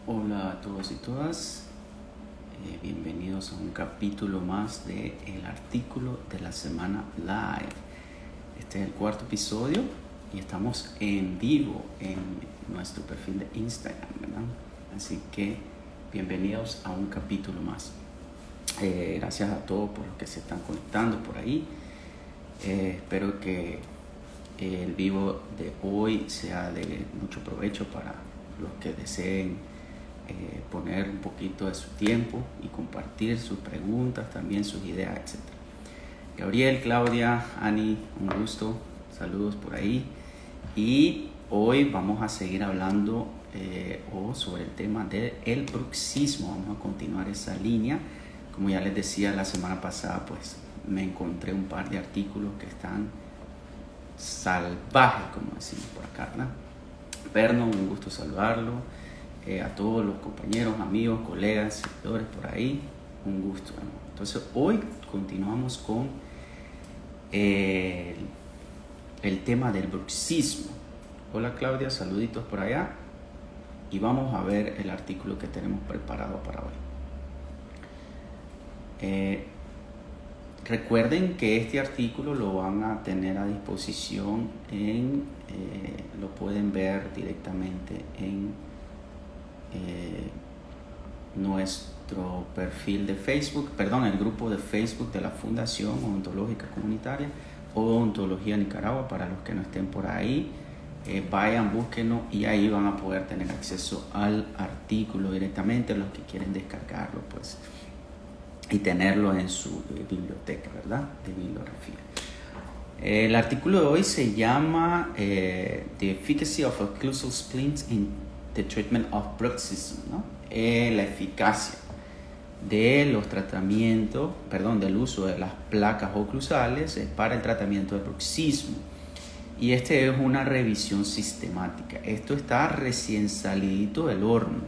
Hola a todos y todas, bienvenidos a un capítulo más de El Artículo de la Semana Live. Este es el cuarto episodio y estamos en vivo en nuestro perfil de Instagram, ¿verdad? Así que bienvenidos a un capítulo más. Gracias a todos por los que se están conectando por ahí. Espero que el vivo de hoy sea de mucho provecho para los que deseen poner un poquito de su tiempo y compartir sus preguntas, también sus ideas, etc. Gabriel, Claudia, Ani, un gusto, saludos por ahí. Y hoy vamos a seguir hablando sobre el tema del bruxismo. Vamos a continuar esa línea. Como ya les decía la semana pasada, pues me encontré un par de artículos que están salvajes, como decimos por acá, ¿verdad? Vernon, un gusto saludarlo. A todos los compañeros, amigos, colegas, seguidores por ahí, un gusto, ¿no? Entonces hoy continuamos con el tema del bruxismo. Hola Claudia, saluditos por allá y vamos a ver el artículo que tenemos preparado para hoy. Recuerden que este artículo lo van a tener a disposición lo pueden ver directamente en nuestro perfil de Facebook, el grupo de Facebook de la Fundación Odontológica Comunitaria o Odontología Nicaragua. Para los que no estén por ahí, vayan, búsquenlo y ahí van a poder tener acceso al artículo directamente, los que quieren descargarlo pues y tenerlo en su biblioteca, ¿verdad? De bibliografía. El artículo de hoy se llama The Efficacy of Occlusal Splints in the Treatment of Bruxism, ¿no? La eficacia de los tratamientos, del uso de las placas oclusales para el tratamiento del bruxismo. Y este es una revisión sistemática. Esto está recién salidito del horno.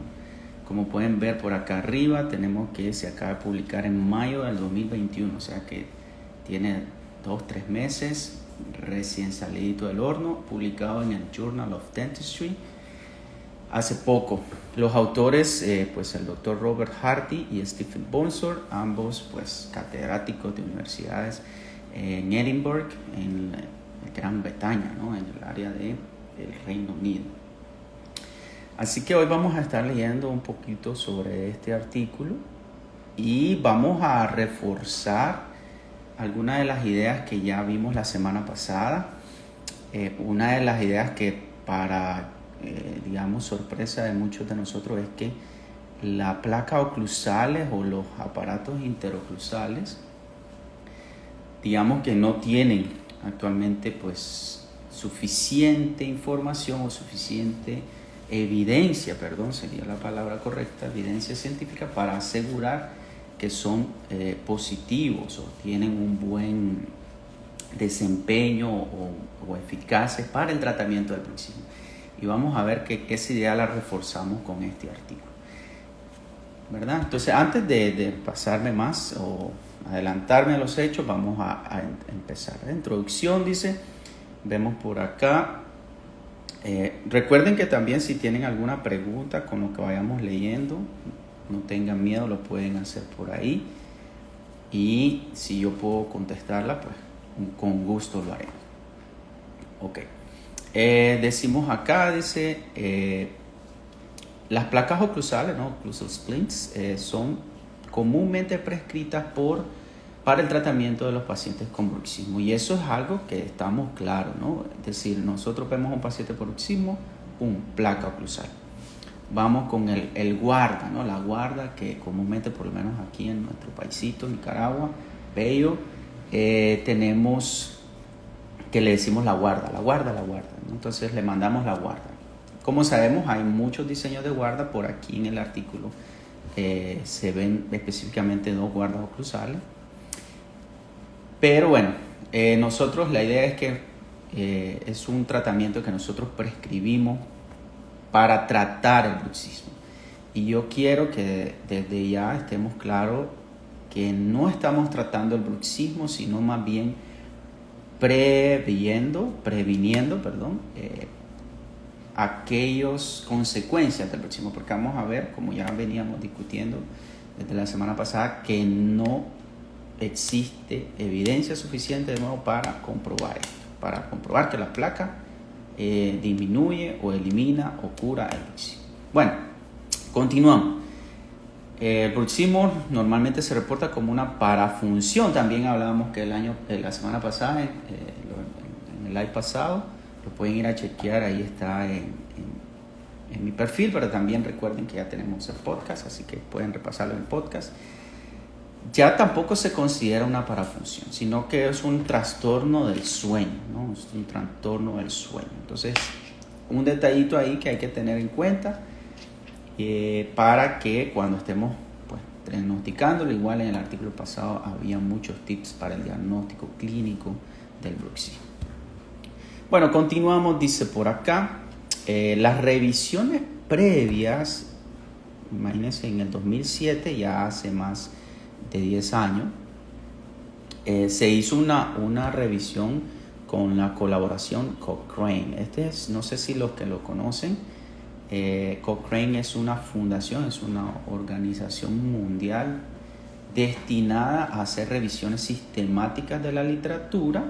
Como pueden ver por acá arriba, tenemos que se acaba de publicar en mayo del 2021, o sea que tiene 2-3 meses, recién salidito del horno, publicado en el Journal of Dentistry hace poco. Los autores, pues el doctor Robert Hardy y Stephen Bonsor, ambos pues catedráticos de universidades en Edinburgh, en Gran Bretaña, ¿no? En el área del Reino Unido. Así que hoy vamos a estar leyendo un poquito sobre este artículo y vamos a reforzar algunas de las ideas que ya vimos la semana pasada. Una de las ideas que para sorpresa de muchos de nosotros es que la placa oclusales o los aparatos interoclusales, digamos que no tienen actualmente pues suficiente información o suficiente evidencia, sería la palabra correcta, evidencia científica para asegurar que son positivos o tienen un buen desempeño o eficaces para el tratamiento del bruxismo. Y vamos a ver que esa idea la reforzamos con este artículo, ¿verdad? Entonces, antes de pasarme más o adelantarme a los hechos, vamos a empezar. La introducción dice, vemos por acá. Recuerden que también si tienen alguna pregunta con lo que vayamos leyendo, no tengan miedo, lo pueden hacer por ahí. Y si yo puedo contestarla, pues con gusto lo haré. Ok. Decimos acá, dice, las placas oclusales, ¿no? Occlusal splints, son comúnmente prescritas para el tratamiento de los pacientes con bruxismo. Y eso es algo que estamos claros, ¿no? Es decir, nosotros vemos a un paciente por bruxismo, placa oclusal. Vamos con el guarda, ¿no? La guarda que comúnmente, por lo menos aquí en nuestro paisito, Nicaragua, bello, tenemos que le decimos la guarda, ¿no? Entonces le mandamos la guarda. Como sabemos, hay muchos diseños de guarda. Por aquí en el artículo se ven específicamente 2 guardas oclusales. Pero bueno, nosotros la idea es que es un tratamiento que nosotros prescribimos para tratar el bruxismo. Y yo quiero que desde ya estemos claros que no estamos tratando el bruxismo, sino más bien previniendo aquellas consecuencias del bruxismo, porque vamos a ver, como ya veníamos discutiendo desde la semana pasada, que no existe evidencia suficiente de nuevo para comprobar esto, para comprobar que la placa disminuye o elimina o cura el bruxismo. Bueno, continuamos. El bruxismo normalmente se reporta como una parafunción. También hablábamos que la semana pasada, en el live pasado, lo pueden ir a chequear, ahí está en mi perfil, pero también recuerden que ya tenemos el podcast, así que pueden repasarlo en el podcast. Ya tampoco se considera una parafunción, sino que es un trastorno del sueño, ¿no? Es un trastorno del sueño. Entonces, un detallito ahí que hay que tener en cuenta para que cuando estemos pues, diagnosticándolo, igual en el artículo pasado había muchos tips para el diagnóstico clínico del bruxismo. Bueno, continuamos, dice por acá, las revisiones previas, imagínense en el 2007, ya hace más de 10 años, se hizo una revisión con la colaboración Cochrane. No sé si los que lo conocen, Cochrane es una fundación, es una organización mundial destinada a hacer revisiones sistemáticas de la literatura,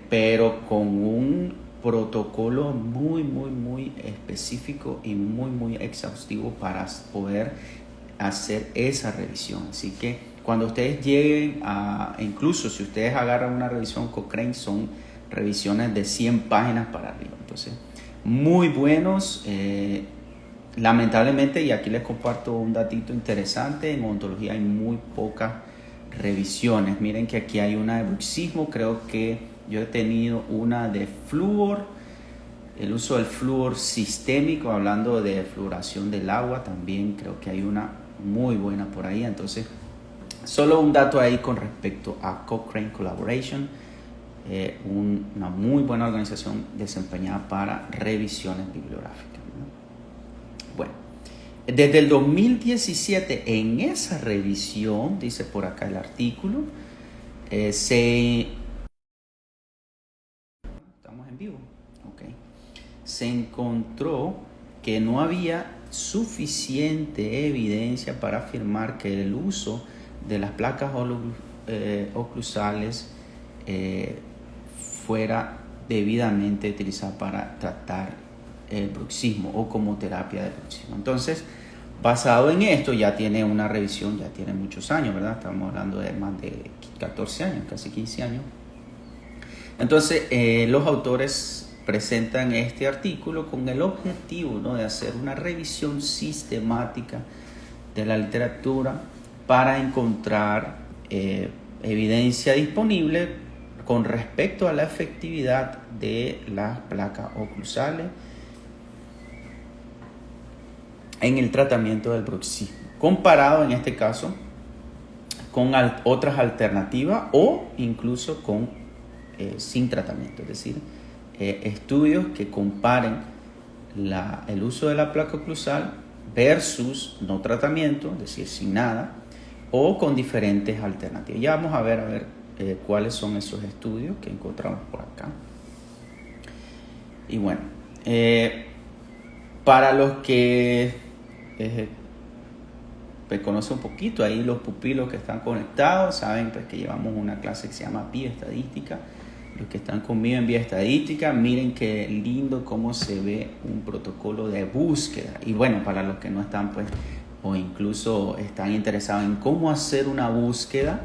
pero con un protocolo muy específico y muy exhaustivo para poder hacer esa revisión. Así que cuando ustedes lleguen incluso si ustedes agarran una revisión Cochrane, son revisiones de 100 páginas para arriba. Entonces, muy buenos. Lamentablemente, y aquí les comparto un datito interesante, en odontología hay muy pocas revisiones. Miren que aquí hay una de bruxismo, creo que yo he tenido una de flúor, el uso del flúor sistémico, hablando de fluoración del agua, también creo que hay una muy buena por ahí. Entonces, solo un dato ahí con respecto a Cochrane Collaboration, una muy buena organización desempeñada para revisiones bibliográficas, ¿no? Bueno, desde el 2017, en esa revisión, dice por acá el artículo, estamos en vivo, okay. Se encontró que no había suficiente evidencia para afirmar que el uso de las placas oclusales fuera debidamente utilizada para tratar el bruxismo o como terapia de bruxismo. Entonces, basado en esto, ya tiene una revisión, ya tiene muchos años, ¿verdad? Estamos hablando de más de 14 años, casi 15 años. Entonces, los autores presentan este artículo con el objetivo, ¿no?, de hacer una revisión sistemática de la literatura para encontrar evidencia disponible con respecto a la efectividad de las placas oclusales en el tratamiento del bruxismo, comparado en este caso con otras alternativas o incluso con sin tratamiento, es decir, estudios que comparen el uso de la placa oclusal versus no tratamiento, es decir, sin nada, o con diferentes alternativas. Ya vamos a ver cuáles son esos estudios que encontramos por acá. Y bueno, para los que conocen un poquito, ahí los pupilos que están conectados, saben pues que llevamos una clase que se llama bioestadística. Los que están conmigo en bioestadística, miren qué lindo cómo se ve un protocolo de búsqueda. Y bueno, para los que no están pues, o incluso están interesados en cómo hacer una búsqueda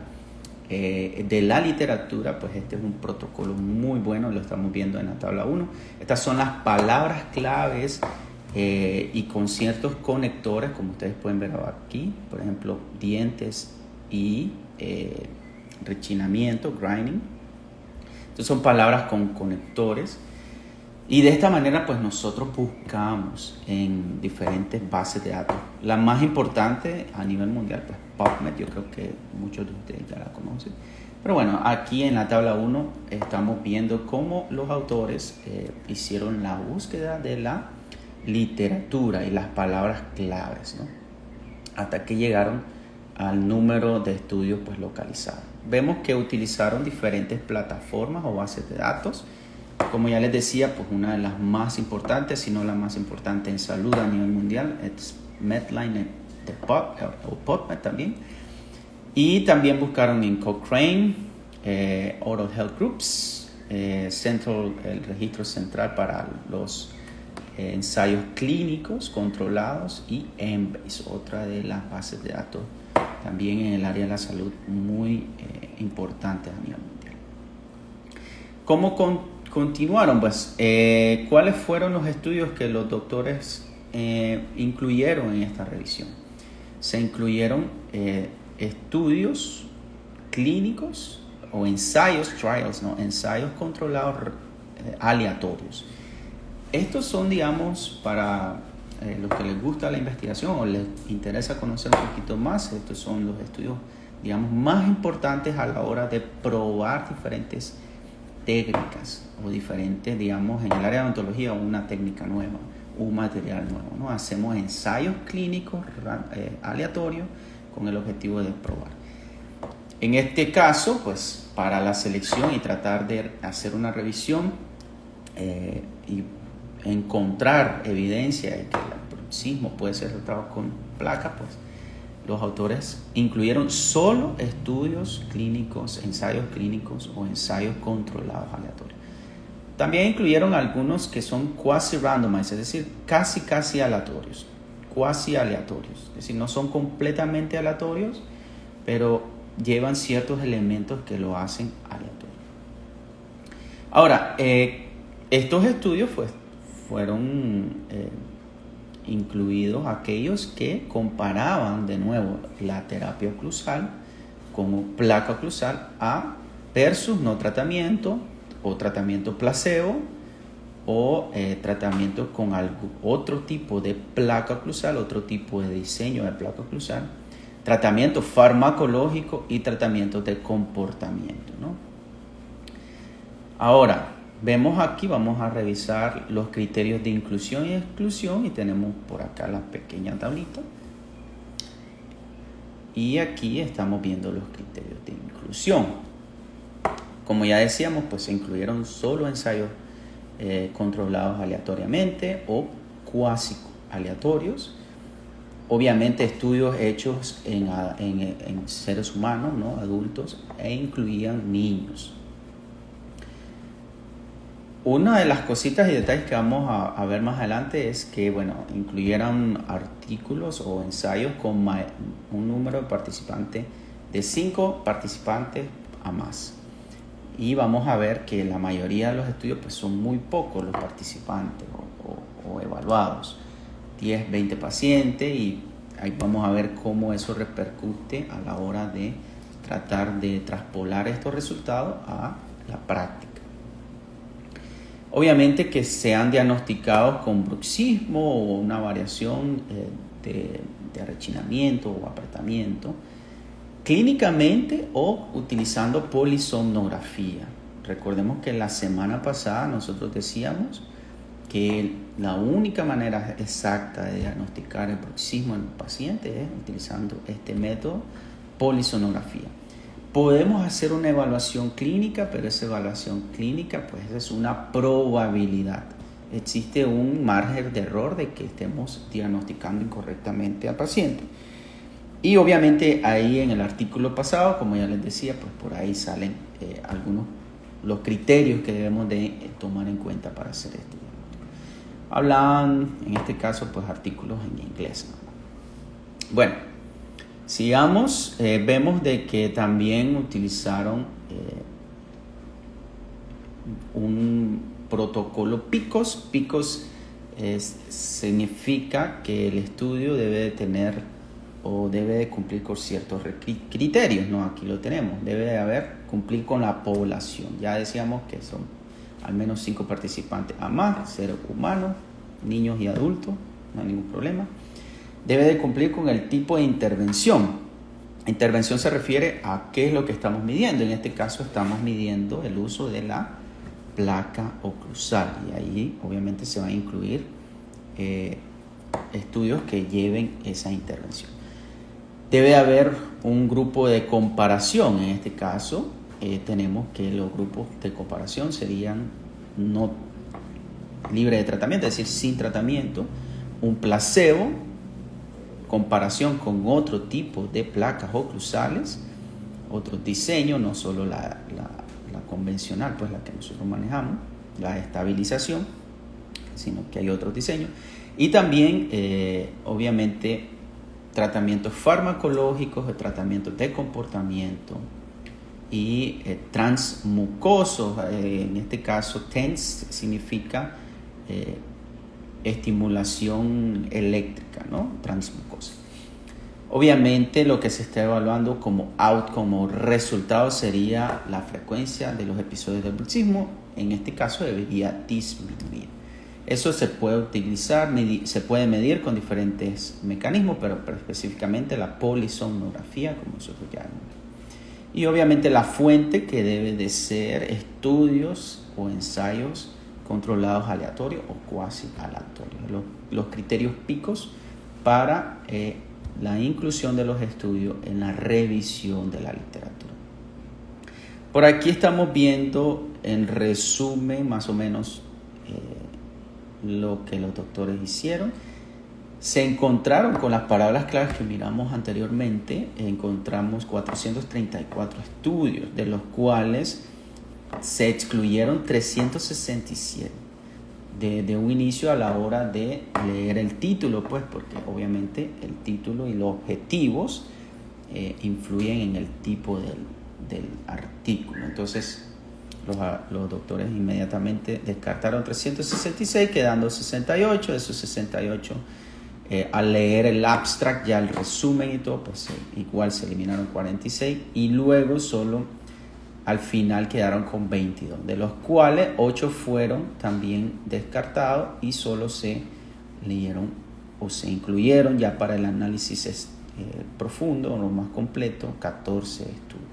de la literatura, pues este es un protocolo muy bueno, lo estamos viendo en la tabla 1. Estas son las palabras claves y con ciertos conectores, como ustedes pueden ver aquí, por ejemplo, dientes y rechinamiento, grinding. Entonces son palabras con conectores. Y de esta manera, pues nosotros buscamos en diferentes bases de datos. La más importante a nivel mundial, pues PubMed, yo creo que muchos de ustedes ya la conocen. Pero bueno, aquí en la tabla 1 estamos viendo cómo los autores hicieron la búsqueda de la literatura y las palabras claves, ¿no?, hasta que llegaron al número de estudios pues localizados. Vemos que utilizaron diferentes plataformas o bases de datos Como ya les decía, pues una de las más importantes, si no la más importante en salud a nivel mundial, es Medline o PubMed también. Y también buscaron en Cochrane, Oral Health Groups, el registro central para los ensayos clínicos controlados, y Embase, otra de las bases de datos también en el área de la salud muy importante a nivel mundial. ¿Cómo continuaron? Pues, ¿cuáles fueron los estudios que los doctores incluyeron en esta revisión? Se incluyeron estudios clínicos o ensayos, ensayos controlados aleatorios. Estos son, digamos, para los que les gusta la investigación o les interesa conocer un poquito más, estos son los estudios, digamos, más importantes a la hora de probar diferentes técnicas o diferentes, digamos, en el área de odontología, una técnica nueva, un material nuevo, ¿no? Hacemos ensayos clínicos aleatorios con el objetivo de probar. En este caso, pues, para la selección y tratar de hacer una revisión y encontrar evidencia de que el bruxismo puede ser tratado con placa, pues los autores incluyeron solo estudios clínicos, ensayos clínicos o ensayos controlados aleatorios. También incluyeron algunos que son quasi randomized, es decir, casi aleatorios, quasi aleatorios, es decir, no son completamente aleatorios, pero llevan ciertos elementos que lo hacen aleatorio. Ahora, estos estudios fueron incluidos aquellos que comparaban de nuevo la terapia oclusal como placa oclusal versus no tratamiento o tratamiento placebo o tratamiento con otro tipo de placa oclusal, otro tipo de diseño de placa oclusal, tratamiento farmacológico y tratamiento de comportamiento, ¿no? Ahora, vemos aquí, vamos a revisar los criterios de inclusión y exclusión y tenemos por acá la pequeña tablita. Y aquí estamos viendo los criterios de inclusión. Como ya decíamos, pues se incluyeron solo ensayos controlados aleatoriamente o cuasi aleatorios. Obviamente estudios hechos en seres humanos, ¿no? Adultos, e incluían niños. Una de las cositas y detalles que vamos a ver más adelante es que, bueno, incluyeran artículos o ensayos con un número de participantes de 5 participantes a más. Y vamos a ver que la mayoría de los estudios pues son muy pocos los participantes o evaluados. 10, 20 pacientes, y ahí vamos a ver cómo eso repercute a la hora de tratar de traspolar estos resultados a la práctica. Obviamente que sean diagnosticados con bruxismo o una variación de arrechinamiento o apretamiento clínicamente o utilizando polisomnografía. Recordemos que la semana pasada nosotros decíamos que la única manera exacta de diagnosticar el bruxismo en el paciente es utilizando este método, polisomnografía. Podemos hacer una evaluación clínica, pero esa evaluación clínica pues es una probabilidad. Existe un margen de error de que estemos diagnosticando incorrectamente al paciente. Y obviamente ahí en el artículo pasado, como ya les decía, pues por ahí salen algunos los criterios que debemos de tomar en cuenta para hacer esto. Hablan, en este caso, pues artículos en inglés, ¿no? Bueno, sigamos. Vemos de que también utilizaron un protocolo PICOS. PICOS significa que el estudio debe de tener o debe de cumplir con ciertos criterios, ¿no? Aquí lo tenemos. Debe de cumplir con la población. Ya decíamos que son al menos 5 participantes a más, seres humanos, niños y adultos, no hay ningún problema. Debe de cumplir con el tipo de intervención. Intervención se refiere a qué es lo que estamos midiendo. En este caso estamos midiendo el uso de la placa oclusal, y ahí obviamente se va a incluir estudios que lleven esa intervención. Debe haber un grupo de comparación. En este caso tenemos que los grupos de comparación serían no libre de tratamiento, es decir, sin tratamiento, un placebo, comparación con otro tipo de placas oclusales, otro diseño, no solo la convencional, pues la que nosotros manejamos, la estabilización, sino que hay otros diseños. Y también, obviamente, tratamientos farmacológicos, tratamientos de comportamiento y transmucosos. En este caso, TENS significa estimulación eléctrica, ¿no? Transmucosa. Obviamente lo que se está evaluando como outcome o resultado sería la frecuencia de los episodios de bruxismo. En este caso debería disminuir. Eso se puede utilizar, se puede medir con diferentes mecanismos, pero específicamente la polisomnografía, como nosotros llamamos. Y obviamente la fuente, que debe de ser estudios o ensayos controlados aleatorios o cuasi aleatorios. Los criterios picos para la inclusión de los estudios en la revisión de la literatura. Por aquí estamos viendo en resumen más o menos lo que los doctores hicieron. Se encontraron con las palabras claves que miramos anteriormente. Encontramos 434 estudios, de los cuales se excluyeron 367 de un inicio a la hora de leer el título, pues porque obviamente el título y los objetivos influyen en el tipo del artículo. Entonces los doctores inmediatamente descartaron 366, quedando 68. De esos 68, al leer el abstract, ya el resumen y todo, pues igual se eliminaron 46, y luego solo al final quedaron con 22, de los cuales 8 fueron también descartados y solo se leyeron o se incluyeron ya para el análisis profundo o lo más completo 14 estudios.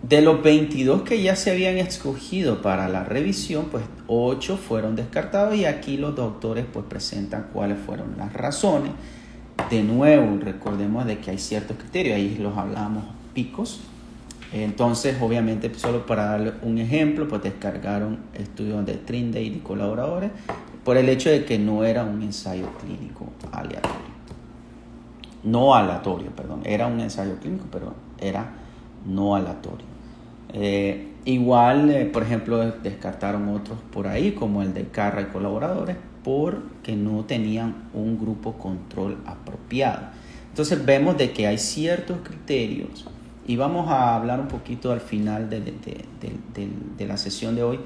De los 22 que ya se habían escogido para la revisión, pues 8 fueron descartados, y aquí los doctores pues presentan cuáles fueron las razones. De nuevo, recordemos de que hay ciertos criterios, ahí los hablamos picos. Entonces, obviamente, solo para darle un ejemplo, pues descargaron estudios de Trindade y colaboradores por el hecho de que no era un ensayo clínico aleatorio. No aleatorio, perdón. Era un ensayo clínico, pero era no aleatorio. Igual, por ejemplo, descartaron otros por ahí, como el de Carra y colaboradores, porque no tenían un grupo control apropiado. Entonces, vemos de que hay ciertos criterios. Y vamos a hablar un poquito al final de la sesión de hoy,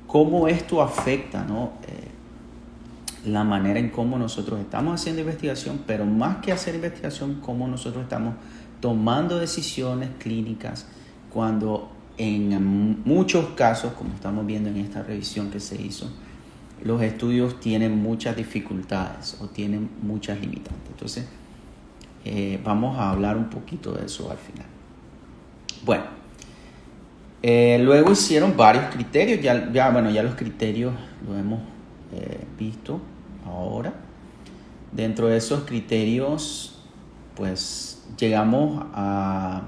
cómo esto afecta, ¿no? La manera en cómo nosotros estamos haciendo investigación, pero más que hacer investigación, cómo nosotros estamos tomando decisiones clínicas cuando en muchos casos, como estamos viendo en esta revisión que se hizo, los estudios tienen muchas dificultades o tienen muchas limitantes. Entonces, vamos a hablar un poquito de eso al final. Bueno, luego hicieron varios criterios, ya los criterios los hemos visto ahora. Dentro de esos criterios, pues llegamos a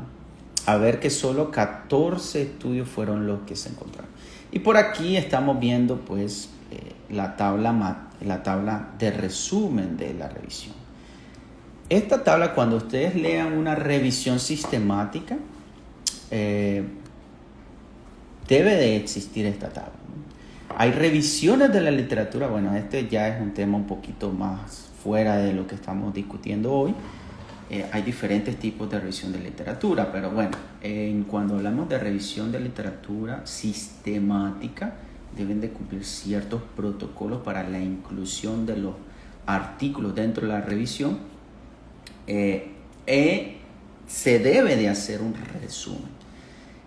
ver que solo 14 estudios fueron los que se encontraron. Y por aquí estamos viendo pues la tabla de resumen de la revisión. Esta tabla, cuando ustedes lean una revisión sistemática, debe de existir esta tabla. Hay revisiones de la literatura. Bueno, este ya es un tema un poquito más fuera de lo que estamos discutiendo hoy. Hay diferentes tipos de revisión de literatura, pero bueno, cuando hablamos de revisión de literatura sistemática, deben de cumplir ciertos protocolos para la inclusión de los artículos dentro de la revisión. Se debe de hacer un resumen.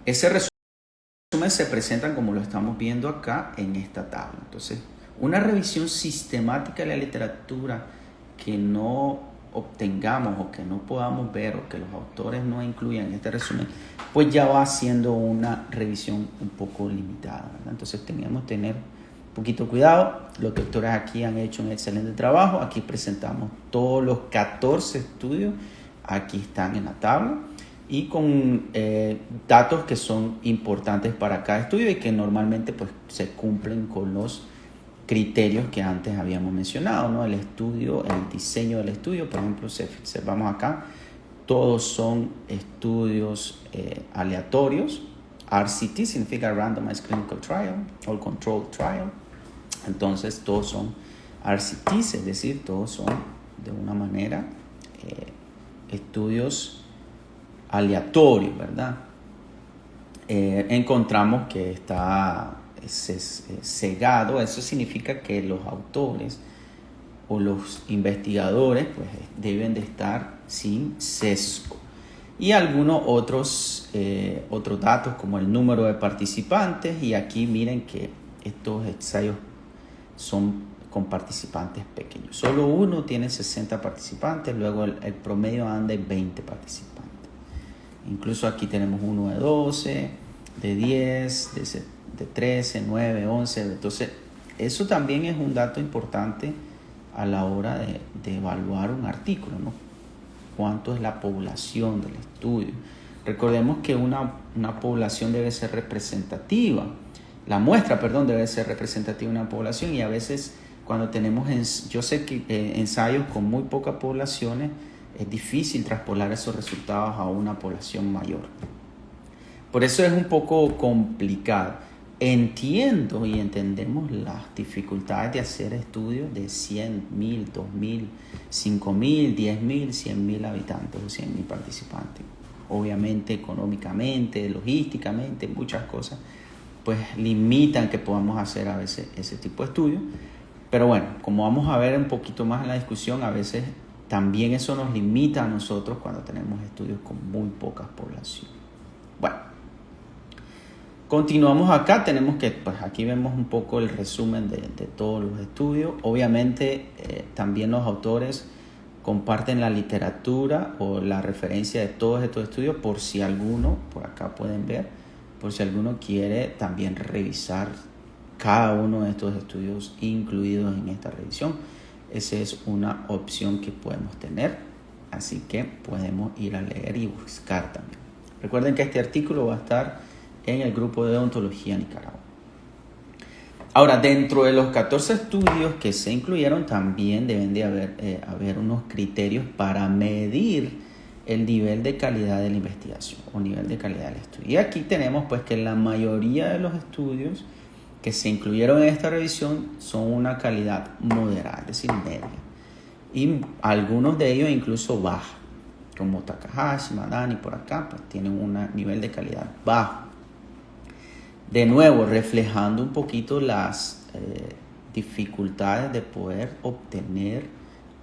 Ese resumen se presenta como lo estamos viendo acá en esta tabla. Entonces, una revisión sistemática de la literatura que no obtengamos o que no podamos ver o que los autores no incluyan en este resumen, pues ya va siendo una revisión un poco limitada, ¿verdad? Entonces teníamos que tener un poquito cuidado. Los doctores aquí han hecho un excelente trabajo. Aquí presentamos todos los 14 estudios. Aquí están en la tabla. y con datos que son importantes para cada estudio y que normalmente pues, se cumplen con los criterios que antes habíamos mencionado, ¿no? El estudio, el diseño del estudio, por ejemplo, si observamos acá, todos son estudios aleatorios. RCT significa Randomized Clinical Trial o Controlled Trial. Entonces, todos son RCTs, es decir, todos son de una manera estudios aleatorios, ¿verdad? Encontramos que está cegado. Eso significa que los autores o los investigadores pues, deben de estar sin sesgo. Y algunos otros datos como el número de participantes, y aquí miren que estos ensayos son con participantes pequeños. Solo uno tiene 60 participantes, luego el promedio anda en 20 participantes. Incluso aquí tenemos uno de 12, de 10, de 13, 9, 11. Entonces, eso también es un dato importante a la hora de evaluar un artículo, ¿no? ¿Cuánto es la población del estudio? Recordemos que una población debe ser representativa. La muestra, debe ser representativa de una población, y a veces cuando tenemos, yo sé que ensayos con muy pocas poblaciones, es difícil traspolar esos resultados a una población mayor. Por eso es un poco complicado. Entiendo y entendemos las dificultades de hacer estudios de 100, 1000, 2000, 5000, 10,000, 100,000 habitantes o 100,000 participantes. Obviamente, económicamente, logísticamente, muchas cosas, pues limitan que podamos hacer a veces ese tipo de estudios. Pero bueno, como vamos a ver un poquito más en la discusión, a veces también eso nos limita a nosotros cuando tenemos estudios con muy pocas poblaciones. Bueno, continuamos acá. Tenemos que, pues aquí vemos un poco el resumen de todos los estudios. Obviamente también los autores comparten la literatura o la referencia de todos estos estudios por si alguno, por acá pueden ver, por si alguno quiere también revisar cada uno de estos estudios incluidos en esta revisión. Esa es una opción que podemos tener, así que podemos ir a leer y buscar también. Recuerden que este artículo va a estar en el grupo de Odontología Nicaragua. Ahora, dentro de los 14 estudios que se incluyeron, también deben de haber unos criterios para medir el nivel de calidad de la investigación o nivel de calidad del estudio. Y aquí tenemos pues que la mayoría de los estudios que se incluyeron en esta revisión son una calidad moderada, es decir, media. Y algunos de ellos incluso baja, como Takahashi, Madani, por acá, pues tienen un nivel de calidad bajo. De nuevo, reflejando un poquito las dificultades de poder obtener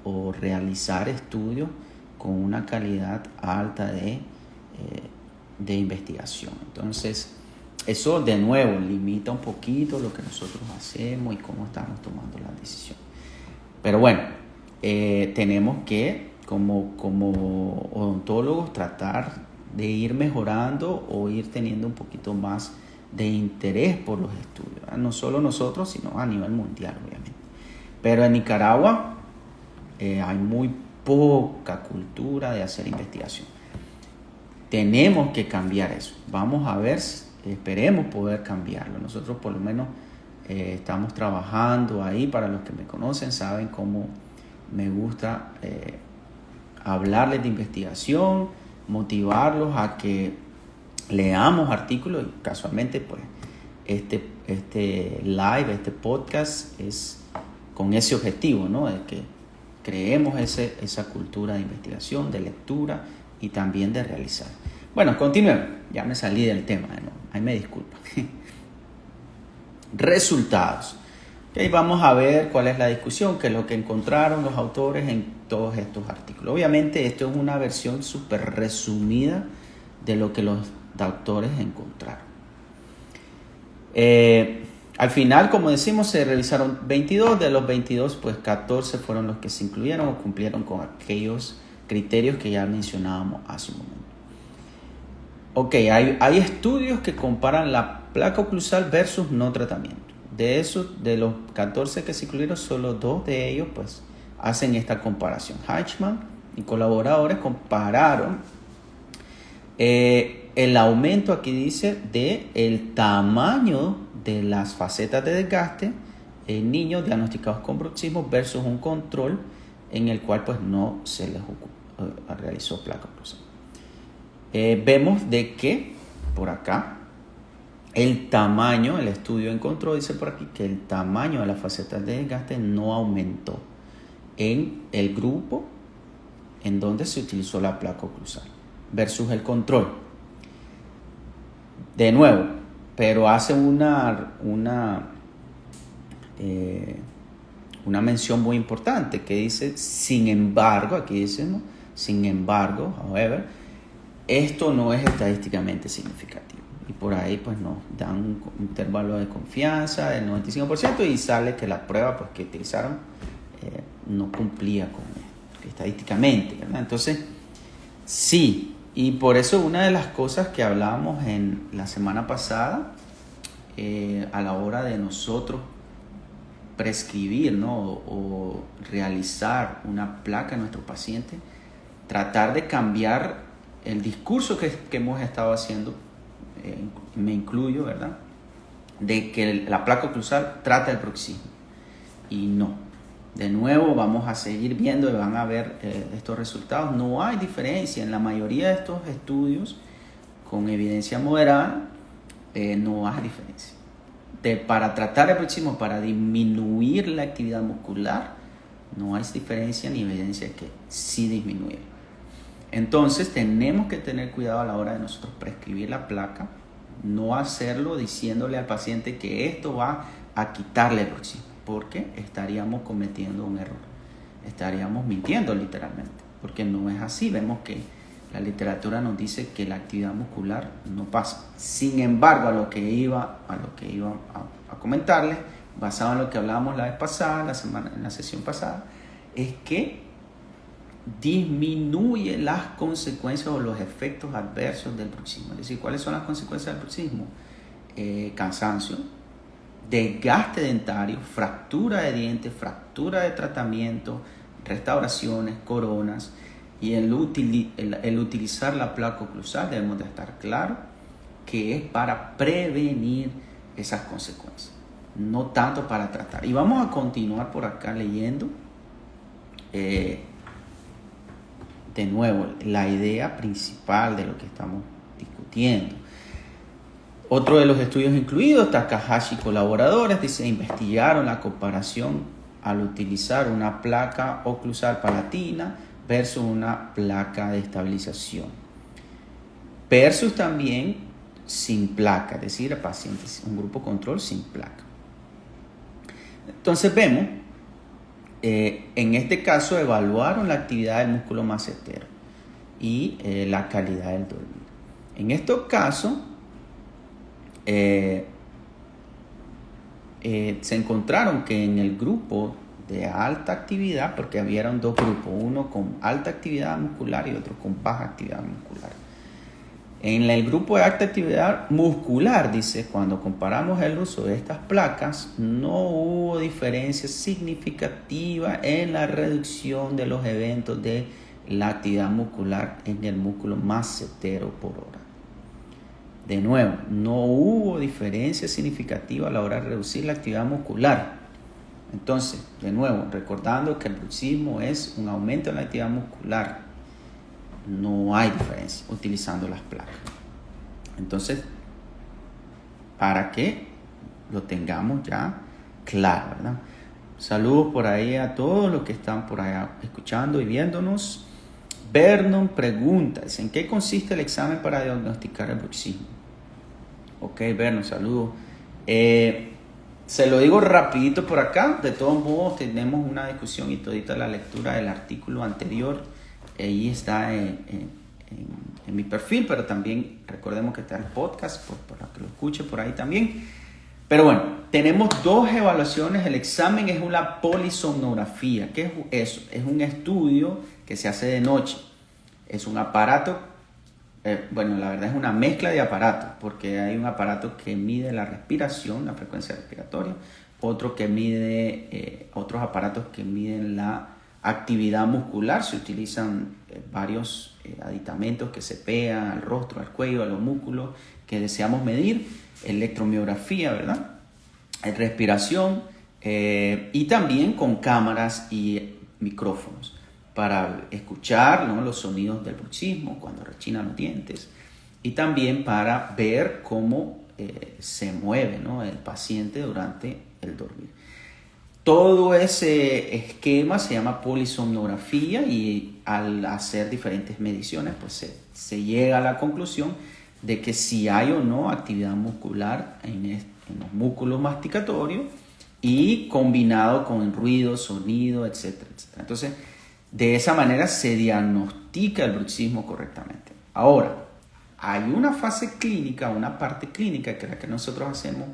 o realizar estudios con una calidad alta de investigación. Entonces, eso de nuevo limita un poquito lo que nosotros hacemos y cómo estamos tomando las decisiones. Pero bueno, tenemos que como odontólogos tratar de ir mejorando o ir teniendo un poquito más de interés por los estudios, ¿verdad? No solo nosotros, sino a nivel mundial, obviamente. Pero en Nicaragua hay muy poca cultura de hacer investigación. Tenemos que cambiar eso. Vamos a ver, esperemos poder cambiarlo. Nosotros por lo menos estamos trabajando ahí. Para los que me conocen saben cómo me gusta hablarles de investigación, motivarlos a que leamos artículos, y casualmente pues este live, este podcast es con ese objetivo, ¿no? De que creemos esa cultura de investigación, de lectura y también de realizar. Bueno, continuemos. Ya me salí del tema, ¿no? Ahí me disculpan. Resultados. Okay, vamos a ver cuál es la discusión, qué es lo que encontraron los autores en todos estos artículos. Obviamente esto es una versión súper resumida de lo que los autores encontraron. Al final, como decimos, se realizaron 22. De los 22, pues 14 fueron los que se incluyeron o cumplieron con aquellos criterios que ya mencionábamos hace un momento. Ok, hay estudios que comparan la placa oclusal versus no tratamiento. De esos, de los 14 que se incluyeron, solo 2 de ellos pues hacen esta comparación. Heichmann y colaboradores compararon El aumento aquí dice de el tamaño de las facetas de desgaste en niños diagnosticados con bruxismo versus un control en el cual pues no se les realizó placa cruzada. Vemos de que por acá el tamaño, el estudio encontró, dice por aquí, que el tamaño de las facetas de desgaste no aumentó en el grupo en donde se utilizó la placa oclusal versus el control. De nuevo, pero hace una mención muy importante que dice, sin embargo, aquí decimos, sin embargo, however, esto no es estadísticamente significativo. Y por ahí pues nos dan un intervalo de confianza del 95% y sale que la prueba pues, que utilizaron no cumplía con esto, estadísticamente, ¿verdad? Entonces, sí, y por eso una de las cosas que hablábamos en la semana pasada, a la hora de nosotros prescribir, ¿no? o realizar una placa en nuestro paciente, tratar de cambiar el discurso que hemos estado haciendo, me incluyo, ¿verdad? De que la placa oclusal trata el bruxismo. Y no. De nuevo vamos a seguir viendo y van a ver estos resultados. No hay diferencia en la mayoría de estos estudios con evidencia moderada. No hay diferencia. Para tratar el bruxismo, para disminuir la actividad muscular, no hay diferencia ni evidencia que sí disminuye. Entonces tenemos que tener cuidado a la hora de nosotros prescribir la placa, no hacerlo diciéndole al paciente que esto va a quitarle el bruxismo, porque estaríamos cometiendo un error, estaríamos mintiendo literalmente, porque no es así. Vemos que la literatura nos dice que la actividad muscular no pasa. Sin embargo, a lo que iba a comentarles, basado en lo que hablábamos la vez pasada, en la sesión pasada, es que disminuye las consecuencias o los efectos adversos del bruxismo. Es decir, ¿cuáles son las consecuencias del bruxismo? Cansancio, desgaste dentario, fractura de dientes, fractura de tratamiento, restauraciones, coronas. Y el utilizar la placa oclusal debemos de estar claro que es para prevenir esas consecuencias, no tanto para tratar. Y vamos a continuar por acá leyendo de nuevo la idea principal de lo que estamos discutiendo. Otro de los estudios incluidos, Takahashi y colaboradores, dice, investigaron la comparación al utilizar una placa oclusal palatina versus una placa de estabilización, versus también sin placa, es decir, pacientes, un grupo control sin placa. Entonces vemos, en este caso evaluaron la actividad del músculo macetero y la calidad del dormir. En estos casos se encontraron que en el grupo de alta actividad, porque habían dos grupos, uno con alta actividad muscular y otro con baja actividad muscular. En el grupo de alta actividad muscular, dice, cuando comparamos el uso de estas placas, no hubo diferencia significativa en la reducción de los eventos de la actividad muscular en el músculo macetero por hora. De nuevo, no hubo diferencia significativa a la hora de reducir la actividad muscular. Entonces, de nuevo, recordando que el bruxismo es un aumento en la actividad muscular, no hay diferencia utilizando las placas. Entonces, para que lo tengamos ya claro, ¿verdad? Saludos por ahí a todos los que están por allá escuchando y viéndonos. Vernon pregunta, ¿en qué consiste el examen para diagnosticar el bruxismo? Ok, Vernon, saludos. Se lo digo rapidito por acá. De todos modos, tenemos una discusión y todita la lectura del artículo anterior. Ahí está en mi perfil, pero también recordemos que está el podcast para que lo escuche por ahí también. Pero bueno, tenemos dos evaluaciones. El examen es una polisomnografía. ¿Qué es eso? Es un estudio que se hace de noche. Es un aparato, bueno, la verdad es una mezcla de aparatos, porque hay un aparato que mide la respiración, la frecuencia respiratoria, otro que mide, otros aparatos que miden la actividad muscular. Se utilizan varios aditamentos que se pegan al rostro, al cuello, a los músculos que deseamos medir. Electromiografía, ¿verdad? Respiración y también con cámaras y micrófonos para escuchar, ¿no?, los sonidos del bruxismo cuando rechinan los dientes y también para ver cómo se mueve, ¿no?, el paciente durante el dormir. Todo ese esquema se llama polisomnografía y al hacer diferentes mediciones pues se llega a la conclusión de que si hay o no actividad muscular en los músculos masticatorios y combinado con ruido, sonido, etcétera, etcétera. Entonces, de esa manera se diagnostica el bruxismo correctamente. Ahora, hay una fase clínica, una parte clínica que es la que nosotros hacemos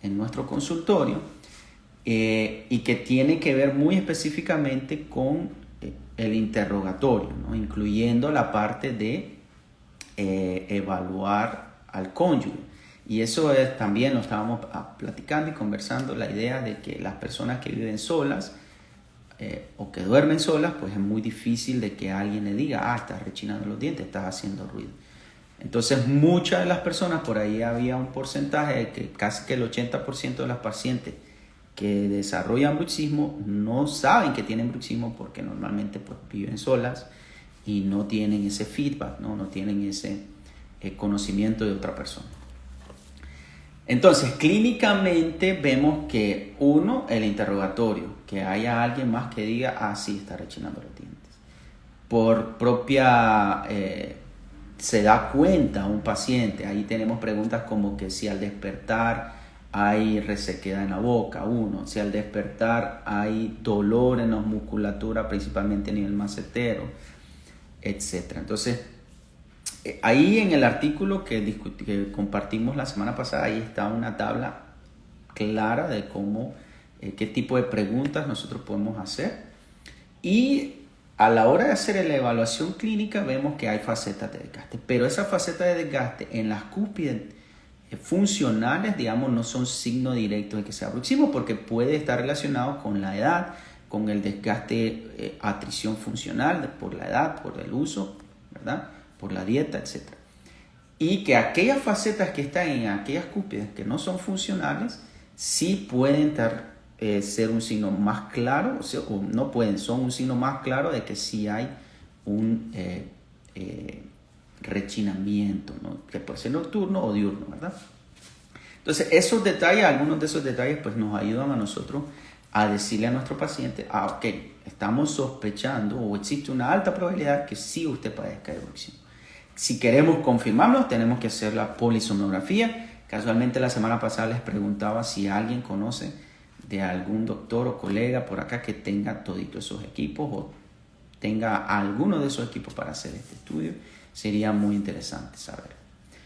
en nuestro consultorio y que tiene que ver muy específicamente con el interrogatorio, ¿no?, incluyendo la parte de evaluar al cónyuge. Y eso también lo estábamos platicando y conversando, la idea de que las personas que viven solas o que duermen solas, pues es muy difícil de que alguien le diga, estás rechinando los dientes, estás haciendo ruido. Entonces muchas de las personas, por ahí había un porcentaje de que casi que el 80% de las pacientes que desarrollan bruxismo no saben que tienen bruxismo porque normalmente pues viven solas y no tienen ese feedback, no tienen ese conocimiento de otra persona. Entonces, clínicamente vemos que el interrogatorio, que haya alguien más que diga, sí, está rechinando los dientes. Por propia, se da cuenta un paciente, ahí tenemos preguntas como que si al despertar hay resequedad en la boca, si al despertar hay dolor en la musculatura, principalmente a nivel macetero, etc. Entonces, ahí en el artículo que compartimos la semana pasada, ahí está una tabla clara de qué tipo de preguntas nosotros podemos hacer. Y a la hora de hacer la evaluación clínica vemos que hay facetas de desgaste. Pero esas facetas de desgaste en las cúspides funcionales, digamos, no son signo directo de que sea bruxismo porque puede estar relacionado con la edad, con el desgaste, atrición funcional por la edad, por el uso, ¿verdad?, por la dieta, etc. Y que aquellas facetas que están en aquellas cúspides que no son funcionales, sí pueden ser un signo más claro, o no pueden, son un signo más claro de que sí hay un rechinamiento, ¿no?, que puede ser nocturno o diurno, ¿verdad? Entonces, esos detalles, algunos de esos detalles, pues nos ayudan a nosotros a decirle a nuestro paciente, ok, estamos sospechando o existe una alta probabilidad que sí usted padezca de bruxismo. Si queremos confirmarlo, tenemos que hacer la polisomnografía. Casualmente la semana pasada les preguntaba si alguien conoce de algún doctor o colega por acá que tenga toditos esos equipos o tenga alguno de esos equipos para hacer este estudio. Sería muy interesante saber.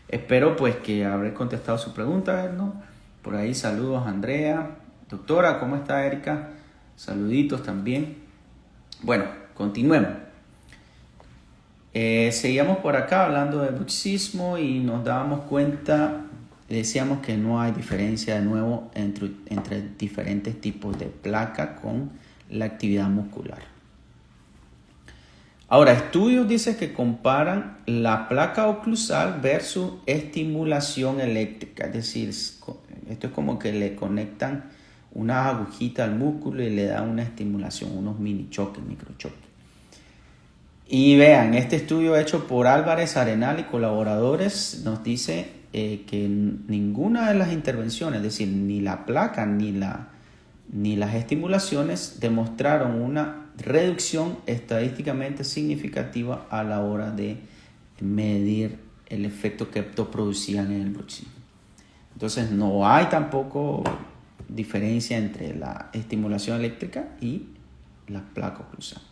Espero pues que habré contestado su pregunta, ¿no? Por ahí saludos a Andrea. Doctora, ¿cómo está Erika? Saluditos también. Bueno, continuemos. Seguíamos por acá hablando de bruxismo y nos dábamos cuenta, decíamos que no hay diferencia de nuevo entre diferentes tipos de placa con la actividad muscular. Ahora, estudios dicen que comparan la placa oclusal versus estimulación eléctrica, es decir, esto es como que le conectan una agujita al músculo y le dan una estimulación, unos mini choques, microchoques. Y vean, este estudio hecho por Álvarez Arenal y colaboradores nos dice que ninguna de las intervenciones, es decir, ni la placa ni las estimulaciones demostraron una reducción estadísticamente significativa a la hora de medir el efecto que producían en el bruxismo. Entonces no hay tampoco diferencia entre la estimulación eléctrica y la placa oclusal.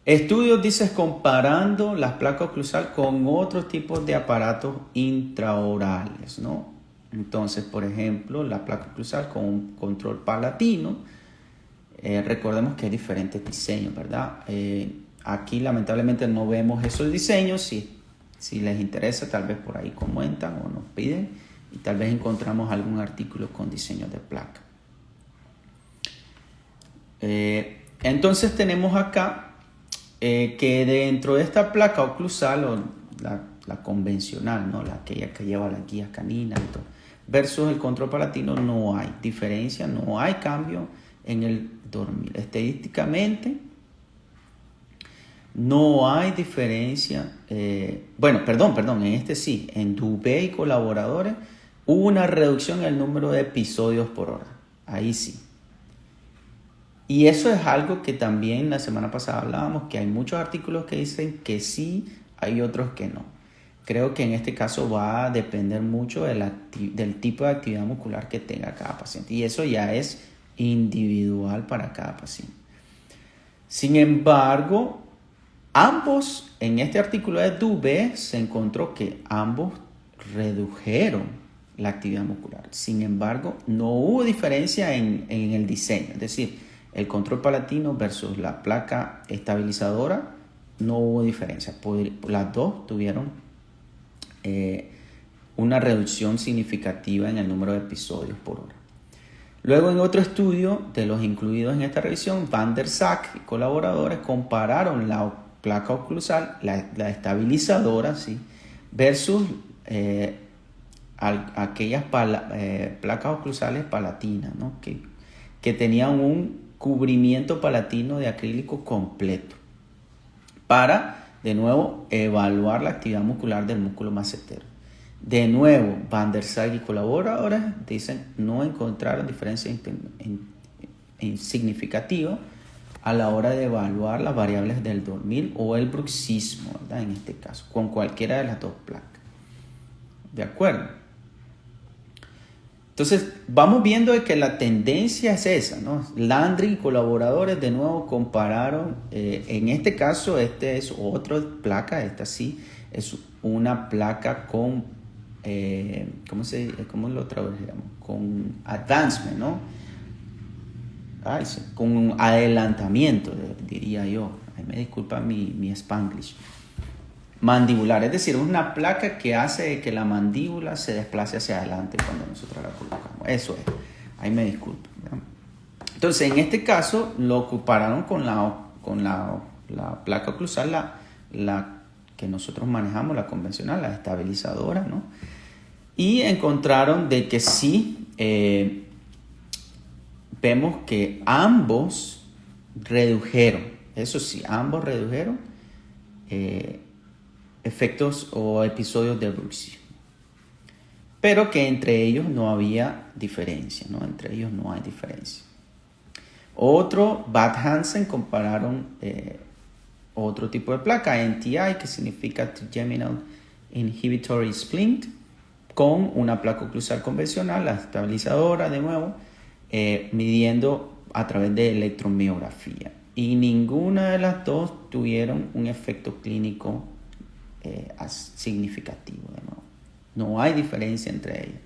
Estudios, dices, comparando las placas oclusal con otros tipos de aparatos intraorales, ¿no? Entonces, por ejemplo, la placa oclusal con un control palatino, recordemos que hay diferentes diseños, ¿verdad? Aquí lamentablemente no vemos esos diseños. Si les interesa, tal vez por ahí comentan o nos piden y tal vez encontramos algún artículo con diseños de placa. Entonces tenemos acá que dentro de esta placa oclusal, o la convencional, ¿no? Aquella que lleva las guías caninas y todo, versus el control palatino, no hay diferencia, no hay cambio en el dormir. Estadísticamente, no hay diferencia. En este sí, en Dubé y colaboradores, hubo una reducción en el número de episodios por hora. Ahí sí. Y eso es algo que también la semana pasada hablábamos, que hay muchos artículos que dicen que sí, hay otros que no. Creo que en este caso va a depender mucho del tipo de actividad muscular que tenga cada paciente. Y eso ya es individual para cada paciente. Sin embargo, ambos, en este artículo de Dubé, se encontró que ambos redujeron la actividad muscular. Sin embargo, no hubo diferencia en el diseño. Es decir, el control palatino versus la placa estabilizadora, no hubo diferencia. Las dos tuvieron una reducción significativa en el número de episodios por hora. Luego, en otro estudio de los incluidos en esta revisión, Van der Zack y colaboradores compararon la placa oclusal, la estabilizadora, ¿sí?, versus aquellas placas oclusales palatinas, ¿no?, que tenían un cubrimiento palatino de acrílico completo para, de nuevo, evaluar la actividad muscular del músculo macetero. De nuevo, Van der Zack y colaboradores dicen no encontraron diferencia significativa a la hora de evaluar las variables del dormir o el bruxismo, ¿verdad?, en este caso, con cualquiera de las dos placas. ¿De acuerdo? Entonces, vamos viendo de que la tendencia es esa, ¿no? Landry y colaboradores de nuevo compararon, en este caso, este es otra placa, esta sí es una placa con, ¿cómo lo traduciríamos? Con advancement, ¿no? Con un adelantamiento, diría yo. Ay, me disculpa mi Spanglish. Mandibular, es decir, una placa que hace que la mandíbula se desplace hacia adelante cuando nosotros la colocamos. Eso es. Ahí me disculpo, ¿verdad? Entonces, en este caso, lo compararon con la placa oclusal, la que nosotros manejamos, la convencional, la estabilizadora, ¿no? Y encontraron de que sí, vemos que ambos redujeron, eso sí, ambos redujeron efectos o episodios de bruxismo, pero que entre ellos no había diferencia, ¿no? Entre ellos no hay diferencia. Otro, Bad Hansen, compararon otro tipo de placa, NTI, que significa Trigeminal Inhibitory Splint, con una placa oclusal convencional, la estabilizadora, de nuevo, midiendo a través de electromiografía. Y ninguna de las dos tuvieron un efecto clínico significativo, de nuevo. No hay diferencia entre ellas.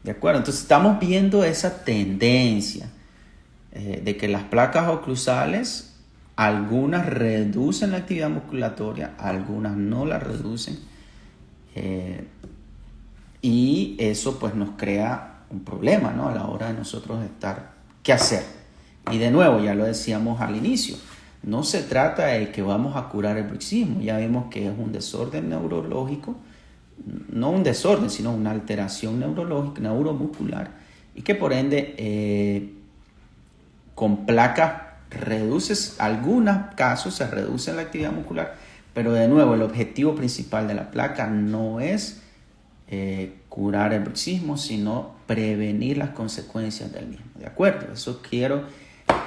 ¿De acuerdo? Entonces estamos viendo esa tendencia de que las placas oclusales, algunas reducen la actividad musculatoria, algunas no la reducen, y eso pues nos crea un problema, ¿no?, a la hora de nosotros estar, ¿qué hacer? Y de nuevo, ya lo decíamos al inicio, no se trata de que vamos a curar el bruxismo. Ya vimos que es un desorden neurológico, no un desorden, sino una alteración neurológica, neuromuscular, y que por ende con placas algunos casos se reduce la actividad muscular, pero de nuevo el objetivo principal de la placa no es curar el bruxismo, sino prevenir las consecuencias del mismo. ¿De acuerdo? Eso quiero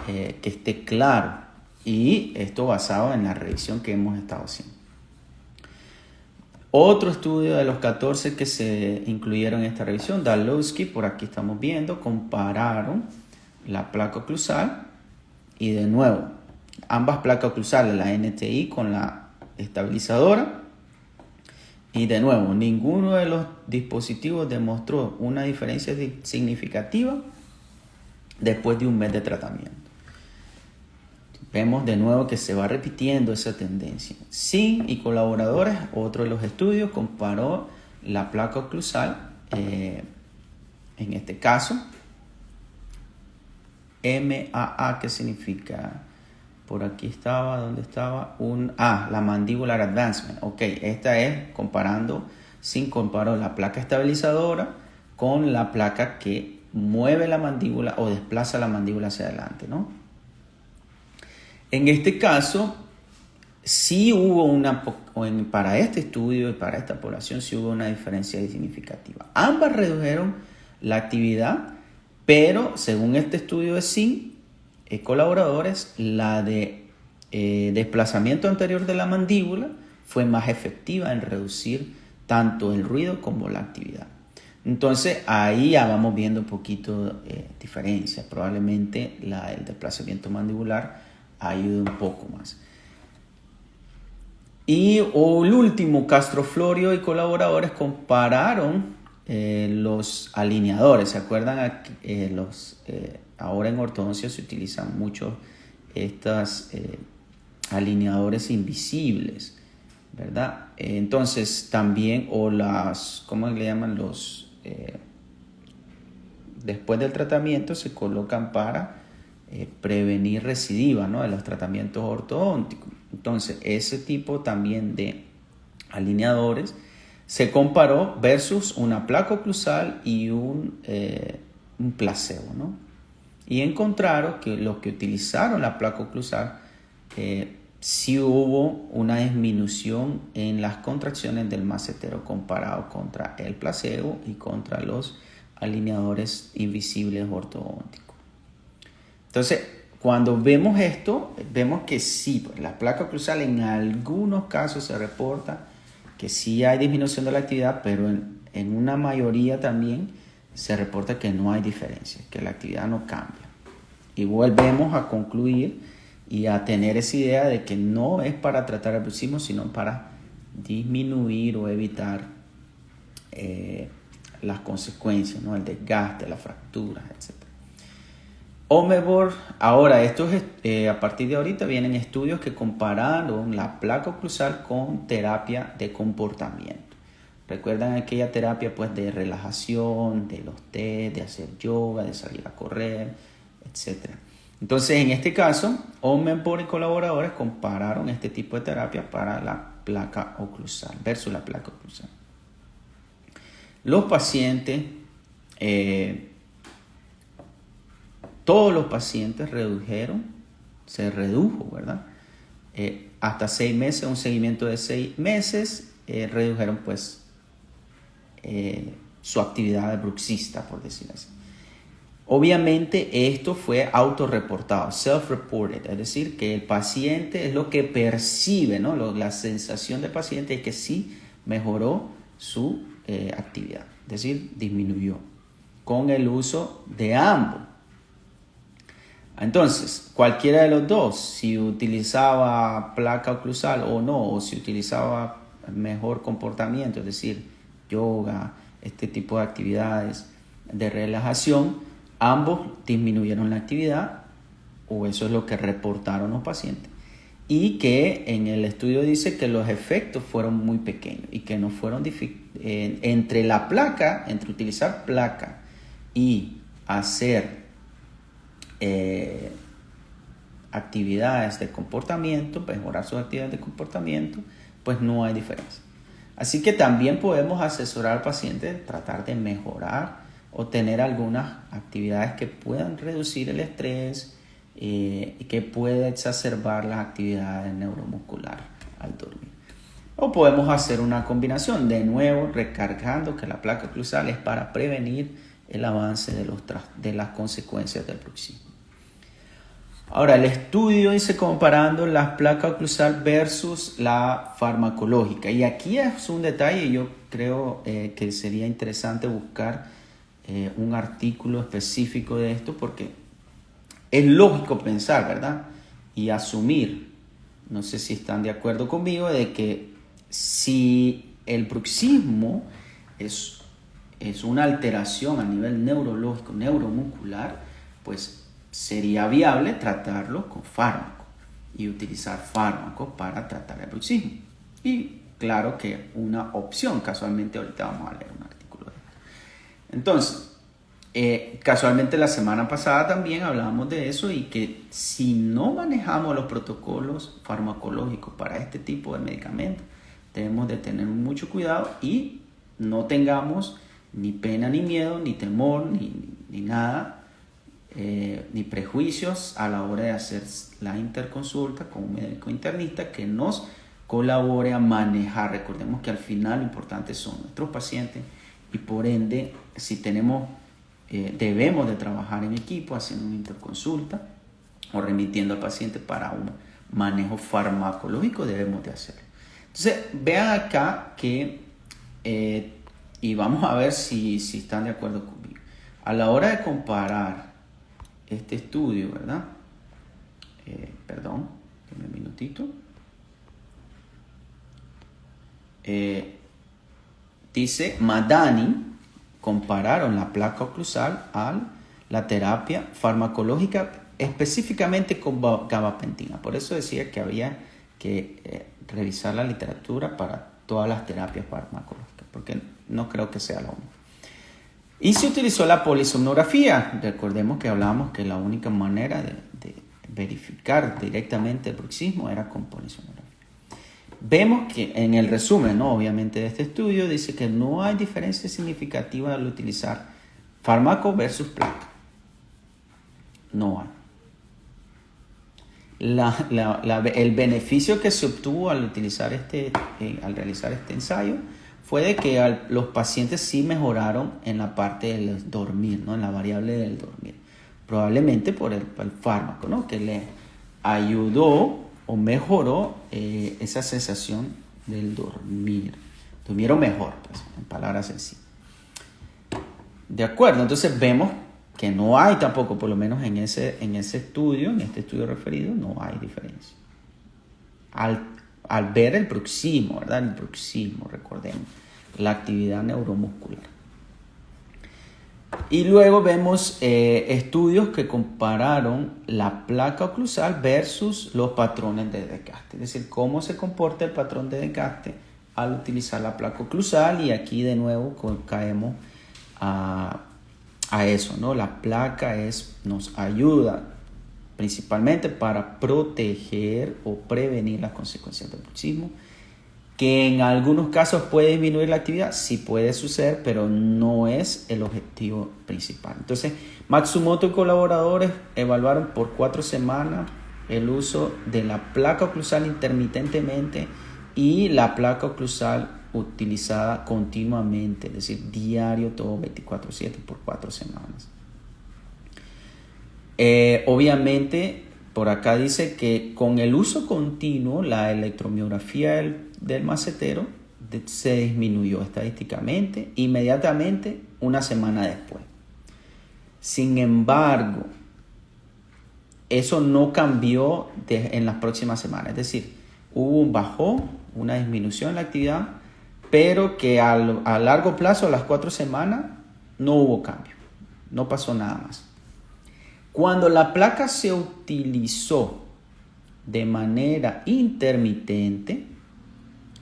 que esté claro. Y esto basado en la revisión que hemos estado haciendo. Otro estudio de los 14 que se incluyeron en esta revisión, Dalowski, por aquí estamos viendo, compararon la placa oclusal y de nuevo, ambas placas oclusales, la NTI con la estabilizadora, y de nuevo, ninguno de los dispositivos demostró una diferencia significativa después de un mes de tratamiento. Vemos de nuevo que se va repitiendo esa tendencia. Singh y colaboradores, otro de los estudios, comparó la placa oclusal, en este caso, MAA, ¿qué significa? Por aquí estaba, ¿dónde estaba? La Mandibular Advancement. Ok, esta es comparó la placa estabilizadora con la placa que mueve la mandíbula o desplaza la mandíbula hacia adelante, ¿no? En este caso, sí hubo para este estudio y para esta población, sí hubo una diferencia significativa. Ambas redujeron la actividad, pero según este estudio de SIN, colaboradores, la de desplazamiento anterior de la mandíbula fue más efectiva en reducir tanto el ruido como la actividad. Entonces ahí ya vamos viendo un poquito diferencia. Probablemente el desplazamiento mandibular ayude un poco más. Y el último, Castroflorio y colaboradores compararon los alineadores. ¿Se acuerdan? Ahora en ortodoncia se utilizan mucho estos alineadores invisibles, ¿verdad? Entonces también, ¿cómo le llaman? Después del tratamiento se colocan para prevenir recidiva, ¿no? De los tratamientos ortodónticos. Entonces ese tipo también de alineadores se comparó versus una placa oclusal y un placebo, ¿no? Y encontraron que los que utilizaron la placa oclusal sí hubo una disminución en las contracciones del macetero comparado contra el placebo y contra los alineadores invisibles ortodónticos. Entonces, cuando vemos esto, vemos que sí, pues, la placa oclusal en algunos casos se reporta que sí hay disminución de la actividad, pero en una mayoría también se reporta que no hay diferencia, que la actividad no cambia. Y volvemos a concluir y a tener esa idea de que no es para tratar el bruxismo, sino para disminuir o evitar las consecuencias, ¿no? El desgaste, las fracturas, etc. Omebor, ahora a partir de ahorita vienen estudios que compararon la placa oclusal con terapia de comportamiento. ¿Recuerdan aquella terapia pues de relajación, de los test, de hacer yoga, de salir a correr, etcétera? Entonces, en este caso, Omebor y colaboradores compararon este tipo de terapia para la placa oclusal versus la placa oclusal. Los pacientes, todos los pacientes se redujo, ¿verdad? Hasta 6 meses, un seguimiento de 6 meses, redujeron pues su actividad bruxista, por decir así. Obviamente esto fue autorreportado, self-reported, es decir, que el paciente es lo que percibe, ¿no? La sensación del paciente es que sí mejoró su actividad, es decir, disminuyó con el uso de ambos. Entonces, cualquiera de los dos, si utilizaba placa oclusal o no, o si utilizaba mejor comportamiento, es decir, yoga, este tipo de actividades de relajación, ambos disminuyeron la actividad, o eso es lo que reportaron los pacientes, y que en el estudio dice que los efectos fueron muy pequeños y que no fueron entre utilizar placa y hacer actividades de comportamiento, mejorar sus actividades de comportamiento, pues no hay diferencia. Así que también podemos asesorar al paciente, tratar de mejorar o tener algunas actividades que puedan reducir el estrés y que pueda exacerbar las actividades neuromusculares al dormir. O podemos hacer una combinación, de nuevo recargando que la placa oclusal es para prevenir el avance de las consecuencias del bruxismo. Ahora, el estudio dice comparando la placa oclusal versus la farmacológica. Y aquí es un detalle, yo creo que sería interesante buscar un artículo específico de esto, porque es lógico pensar, ¿verdad? Y asumir, no sé si están de acuerdo conmigo, de que si el bruxismo es una alteración a nivel neurológico, neuromuscular, pues sería viable tratarlo con fármacos y utilizar fármacos para tratar el bruxismo. Y claro que una opción, casualmente ahorita vamos a leer un artículo de esto. Entonces, Casualmente la semana pasada también hablábamos de eso y que si no manejamos los protocolos farmacológicos para este tipo de medicamentos, debemos de tener mucho cuidado y no tengamos ni pena, ni miedo, ni temor, ni nada, ni prejuicios a la hora de hacer la interconsulta con un médico internista que nos colabore a manejar. Recordemos que al final lo importante son nuestros pacientes y por ende, si tenemos debemos de trabajar en equipo haciendo una interconsulta o remitiendo al paciente para un manejo farmacológico, debemos de hacerlo. Entonces, vean acá que, y vamos a ver si están de acuerdo conmigo. A la hora de comparar este estudio, ¿verdad? Perdón, denme un minutito. Dice Madani, compararon la placa oclusal a la terapia farmacológica específicamente con gabapentina. Por eso decía que había que revisar la literatura para todas las terapias farmacológicas, porque no creo que sea lo único. Y se utilizó la polisomnografía. Recordemos que hablábamos que la única manera de verificar directamente el bruxismo era con polisomnografía. Vemos que en el resumen, ¿no? Obviamente de este estudio, dice que no hay diferencia significativa al utilizar fármaco versus placa. No hay. El beneficio que se obtuvo al utilizar al realizar este ensayo fue de que los pacientes sí mejoraron en la parte del dormir, ¿no? En la variable del dormir. Probablemente por el fármaco, ¿no? Que le ayudó o mejoró esa sensación del dormir. Durmieron mejor, pues, en palabras sencillas. De acuerdo, entonces vemos que no hay tampoco, por lo menos en ese estudio, en este estudio referido, no hay diferencia. Al ver el bruxismo, ¿verdad? El bruxismo, recordemos, la actividad neuromuscular. Y luego vemos estudios que compararon la placa oclusal versus los patrones de desgaste. Es decir, cómo se comporta el patrón de desgaste al utilizar la placa oclusal. Y aquí de nuevo caemos a eso, ¿no? La placa nos ayuda principalmente para proteger o prevenir las consecuencias del bruxismo. Que en algunos casos puede disminuir la actividad, sí puede suceder, pero no es el objetivo principal. Entonces, Matsumoto y colaboradores evaluaron por 4 semanas el uso de la placa oclusal intermitentemente y la placa oclusal utilizada continuamente, es decir, diario, todo 24/7 por 4 semanas. Obviamente, por acá dice que con el uso continuo, la electromiografía del macetero se disminuyó estadísticamente inmediatamente una semana después. Sin embargo, eso no cambió en las próximas semanas. Es decir, hubo un bajón, una disminución en la actividad, pero que a largo plazo, a las 4 semanas, no hubo cambio. No pasó nada más. Cuando la placa se utilizó de manera intermitente,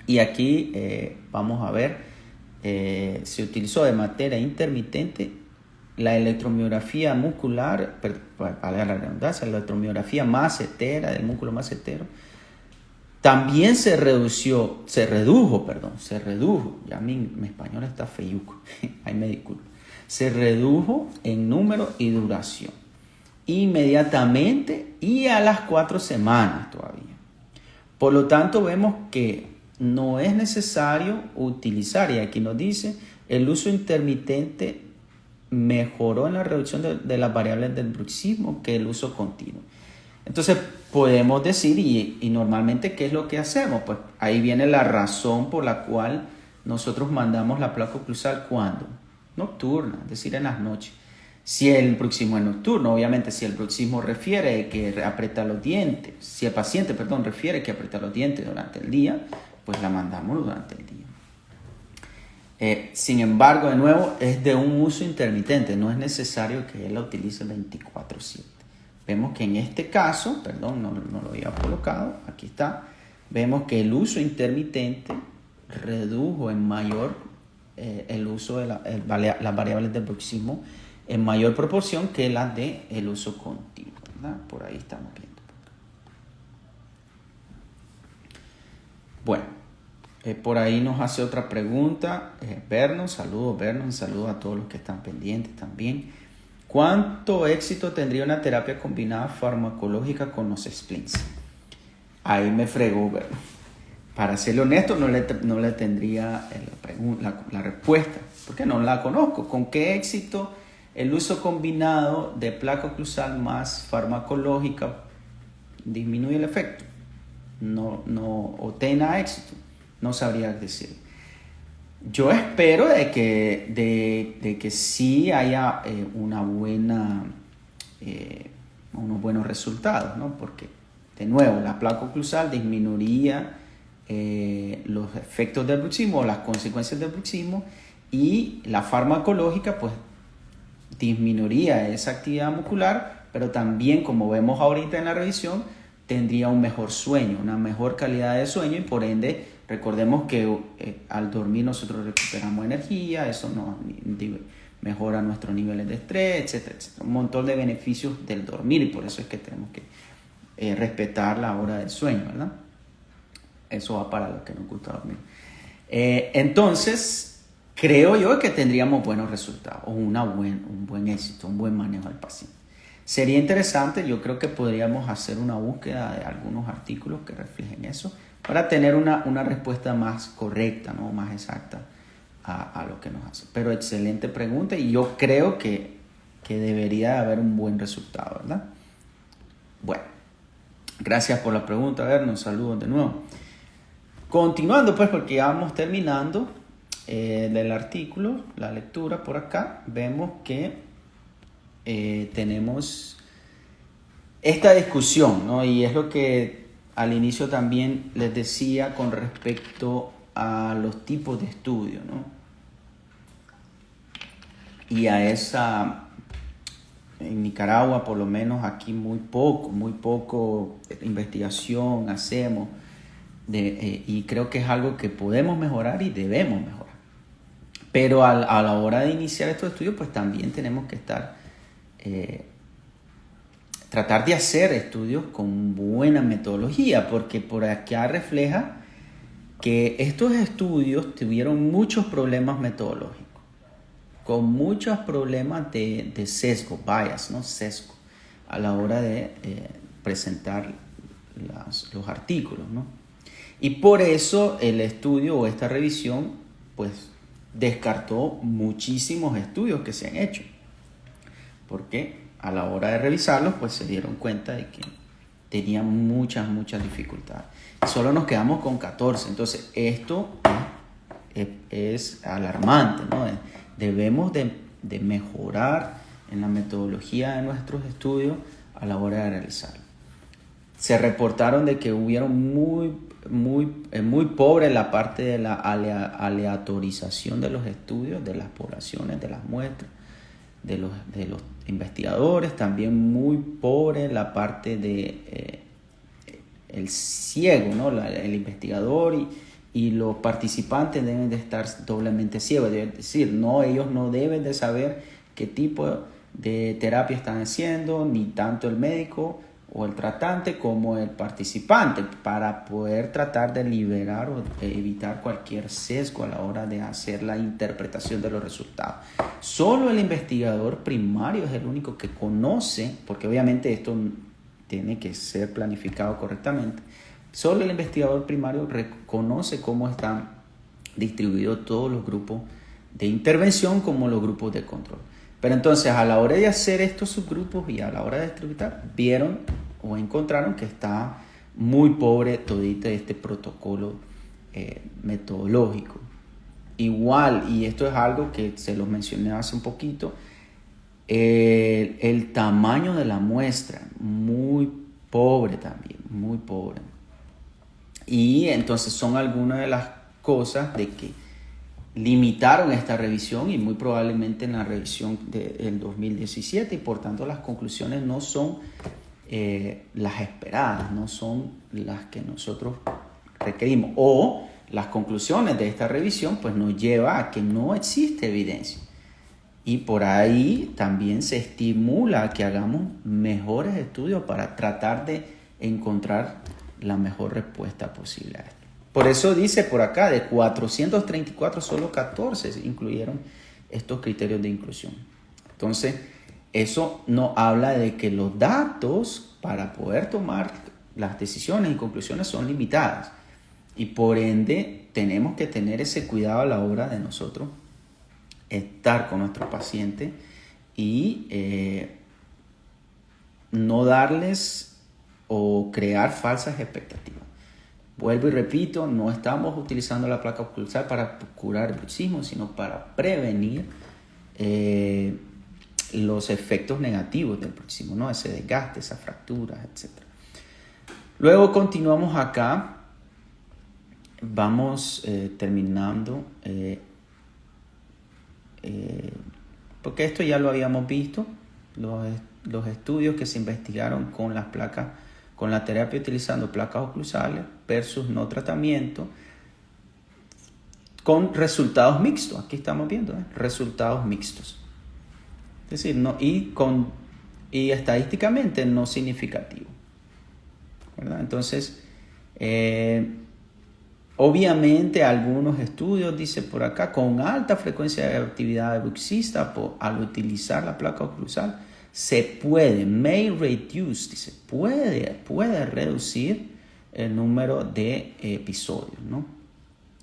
y aquí vamos a ver, se utilizó de manera intermitente la electromiografía muscular, para la redundancia, la electromiografía macetera, del músculo macetero, también se redujo, ya mi español está feyuco, ahí me disculpo, se redujo en número y duración inmediatamente y a las 4 semanas todavía. Por lo tanto, vemos que no es necesario utilizar, y aquí nos dice, el uso intermitente mejoró en la reducción de las variables del bruxismo que el uso continuo. Entonces, podemos decir, y normalmente, ¿qué es lo que hacemos? Pues ahí viene la razón por la cual nosotros mandamos la placa oclusal, ¿cuándo? Nocturna, es decir, en las noches. Si el bruxismo es nocturno, obviamente, si el bruxismo refiere que aprieta los dientes, si el paciente, refiere que aprieta los dientes durante el día, pues la mandamos durante el día. Sin embargo, de nuevo, es de un uso intermitente, no es necesario que él la utilice 24/7. Vemos que en este caso, no lo había colocado, aquí está, vemos que el uso intermitente redujo en mayor el uso de las variables del bruxismo en mayor proporción que la del uso continuo, ¿verdad? Por ahí estamos viendo. Bueno, por ahí nos hace otra pregunta Vernon. Saludos Vernon, saludos a todos los que están pendientes también. ¿Cuánto éxito tendría una terapia combinada farmacológica con los splints? Ahí me fregó Vernon. Para serle honesto, no le tendría la respuesta, porque no la conozco. ¿Con qué éxito el uso combinado de placa oclusal más farmacológica disminuye el efecto? O tenga éxito, no sabría decir. Yo espero de que sí haya unos buenos resultados, ¿no? Porque, de nuevo, la placa oclusal disminuiría los efectos del bruxismo o las consecuencias del bruxismo, y la farmacológica pues disminuiría esa actividad muscular, pero también, como vemos ahorita en la revisión, tendría un mejor sueño, una mejor calidad de sueño, y por ende recordemos que al dormir nosotros recuperamos energía, eso mejora nuestros niveles de estrés, etcétera, etcétera. Un montón de beneficios del dormir, y por eso es que tenemos que respetar la hora del sueño, ¿verdad? Eso va para los que nos gusta dormir. Entonces, creo yo que tendríamos buenos resultados, o un buen éxito, un buen manejo del paciente. Sería interesante, yo creo que podríamos hacer una búsqueda de algunos artículos que reflejen eso, para tener una respuesta más correcta, ¿no? Más exacta a lo que nos hace. Pero excelente pregunta, y yo creo que debería haber un buen resultado, ¿verdad? Bueno, gracias por la pregunta, Vernos, saludos de nuevo. Continuando pues, porque ya vamos terminando del artículo, la lectura por acá, vemos que tenemos esta discusión, ¿no? Y es lo que al inicio también les decía con respecto a los tipos de estudio, ¿no? Y a en Nicaragua, por lo menos aquí, muy poco investigación hacemos, y creo que es algo que podemos mejorar y debemos mejorar. Pero a la hora de iniciar estos estudios, pues también tenemos que tratar de hacer estudios con buena metodología, porque por acá refleja que estos estudios tuvieron muchos problemas metodológicos, con muchos problemas de sesgo, bias, ¿no? Sesgo, a la hora de presentar los artículos, ¿no? Y por eso el estudio o esta revisión pues descartó muchísimos estudios que se han hecho, porque a la hora de revisarlos pues se dieron cuenta de que tenían muchas dificultades. Solo nos quedamos con 14. Entonces esto es alarmante, ¿no? Debemos de mejorar en la metodología de nuestros estudios a la hora de realizarlo. Se reportaron de que hubieron muy pobre la parte de la aleatorización de los estudios, de las poblaciones, de las muestras, de los investigadores. También muy pobre la parte de el ciego, ¿no? El investigador y los participantes deben de estar doblemente ciegos. Es decir, ellos no deben de saber qué tipo de terapia están haciendo, ni tanto el médico o el tratante como el participante, para poder tratar de liberar o evitar cualquier sesgo a la hora de hacer la interpretación de los resultados. Solo el investigador primario es el único que conoce, porque obviamente esto tiene que ser planificado correctamente. Solo el investigador primario reconoce cómo están distribuidos todos los grupos de intervención como los grupos de control. Pero entonces, a la hora de hacer estos subgrupos y a la hora de distribuir, vieron o encontraron que está muy pobre todito este protocolo metodológico. Igual, y esto es algo que se los mencioné hace un poquito, el tamaño de la muestra, muy pobre también, muy pobre. Y entonces son algunas de las cosas de que limitaron esta revisión, y muy probablemente en la revisión del 2017, y por tanto las conclusiones no son las esperadas, no son las que nosotros requerimos, o las conclusiones de esta revisión pues nos lleva a que no existe evidencia, y por ahí también se estimula que hagamos mejores estudios para tratar de encontrar la mejor respuesta posible a esto. Por eso dice por acá, de 434, solo 14 incluyeron estos criterios de inclusión. Entonces, eso nos habla de que los datos para poder tomar las decisiones y conclusiones son limitadas. Y por ende, tenemos que tener ese cuidado a la hora de nosotros estar con nuestro paciente y no darles o crear falsas expectativas. Vuelvo y repito, no estamos utilizando la placa oclusal para curar el bruxismo, sino para prevenir los efectos negativos del bruxismo, ¿no? Ese desgaste, esas fracturas, etc. Luego continuamos acá. Vamos terminando, porque esto ya lo habíamos visto, los estudios que se investigaron con las placas, con la terapia utilizando placas oclusales versus no tratamiento, con resultados mixtos. Aquí estamos viendo resultados mixtos, es decir, y estadísticamente no significativo, ¿verdad? Entonces, obviamente algunos estudios, dice por acá, con alta frecuencia de actividad bruxista al utilizar la placa oclusal, se may reduce, dice, puede reducir el número de episodios, ¿no?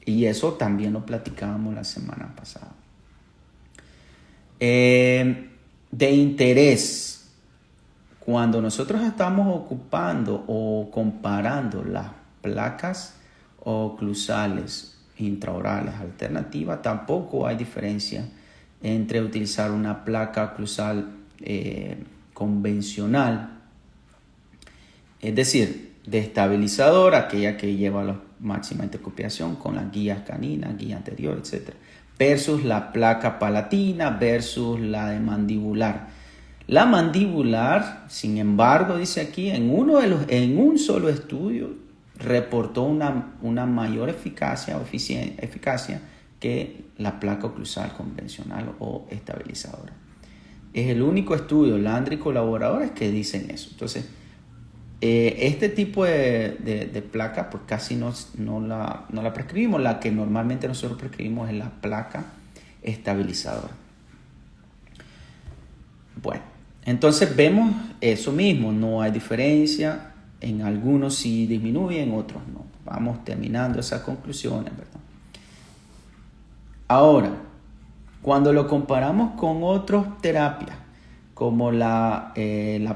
Y eso también lo platicábamos la semana pasada. De interés, cuando nosotros estamos ocupando o comparando las placas oclusales intraorales alternativas, tampoco hay diferencia entre utilizar una placa oclusal convencional, es decir, de estabilizador, aquella que lleva la máxima intercopiación con las guías caninas, guía anterior, etc., versus la placa palatina versus la de mandibular. La mandibular, sin embargo, dice aquí, en un solo estudio reportó una mayor eficacia que la placa oclusal convencional o estabilizadora. Es el único estudio, Landry y colaboradores, que dicen eso. Entonces, este tipo de placa, pues casi no la prescribimos. La que normalmente nosotros prescribimos es la placa estabilizadora. Bueno, entonces vemos eso mismo, no hay diferencia. En algunos sí disminuye, en otros no. Vamos terminando esas conclusiones, ¿verdad? Ahora, cuando lo comparamos con otras terapias, como la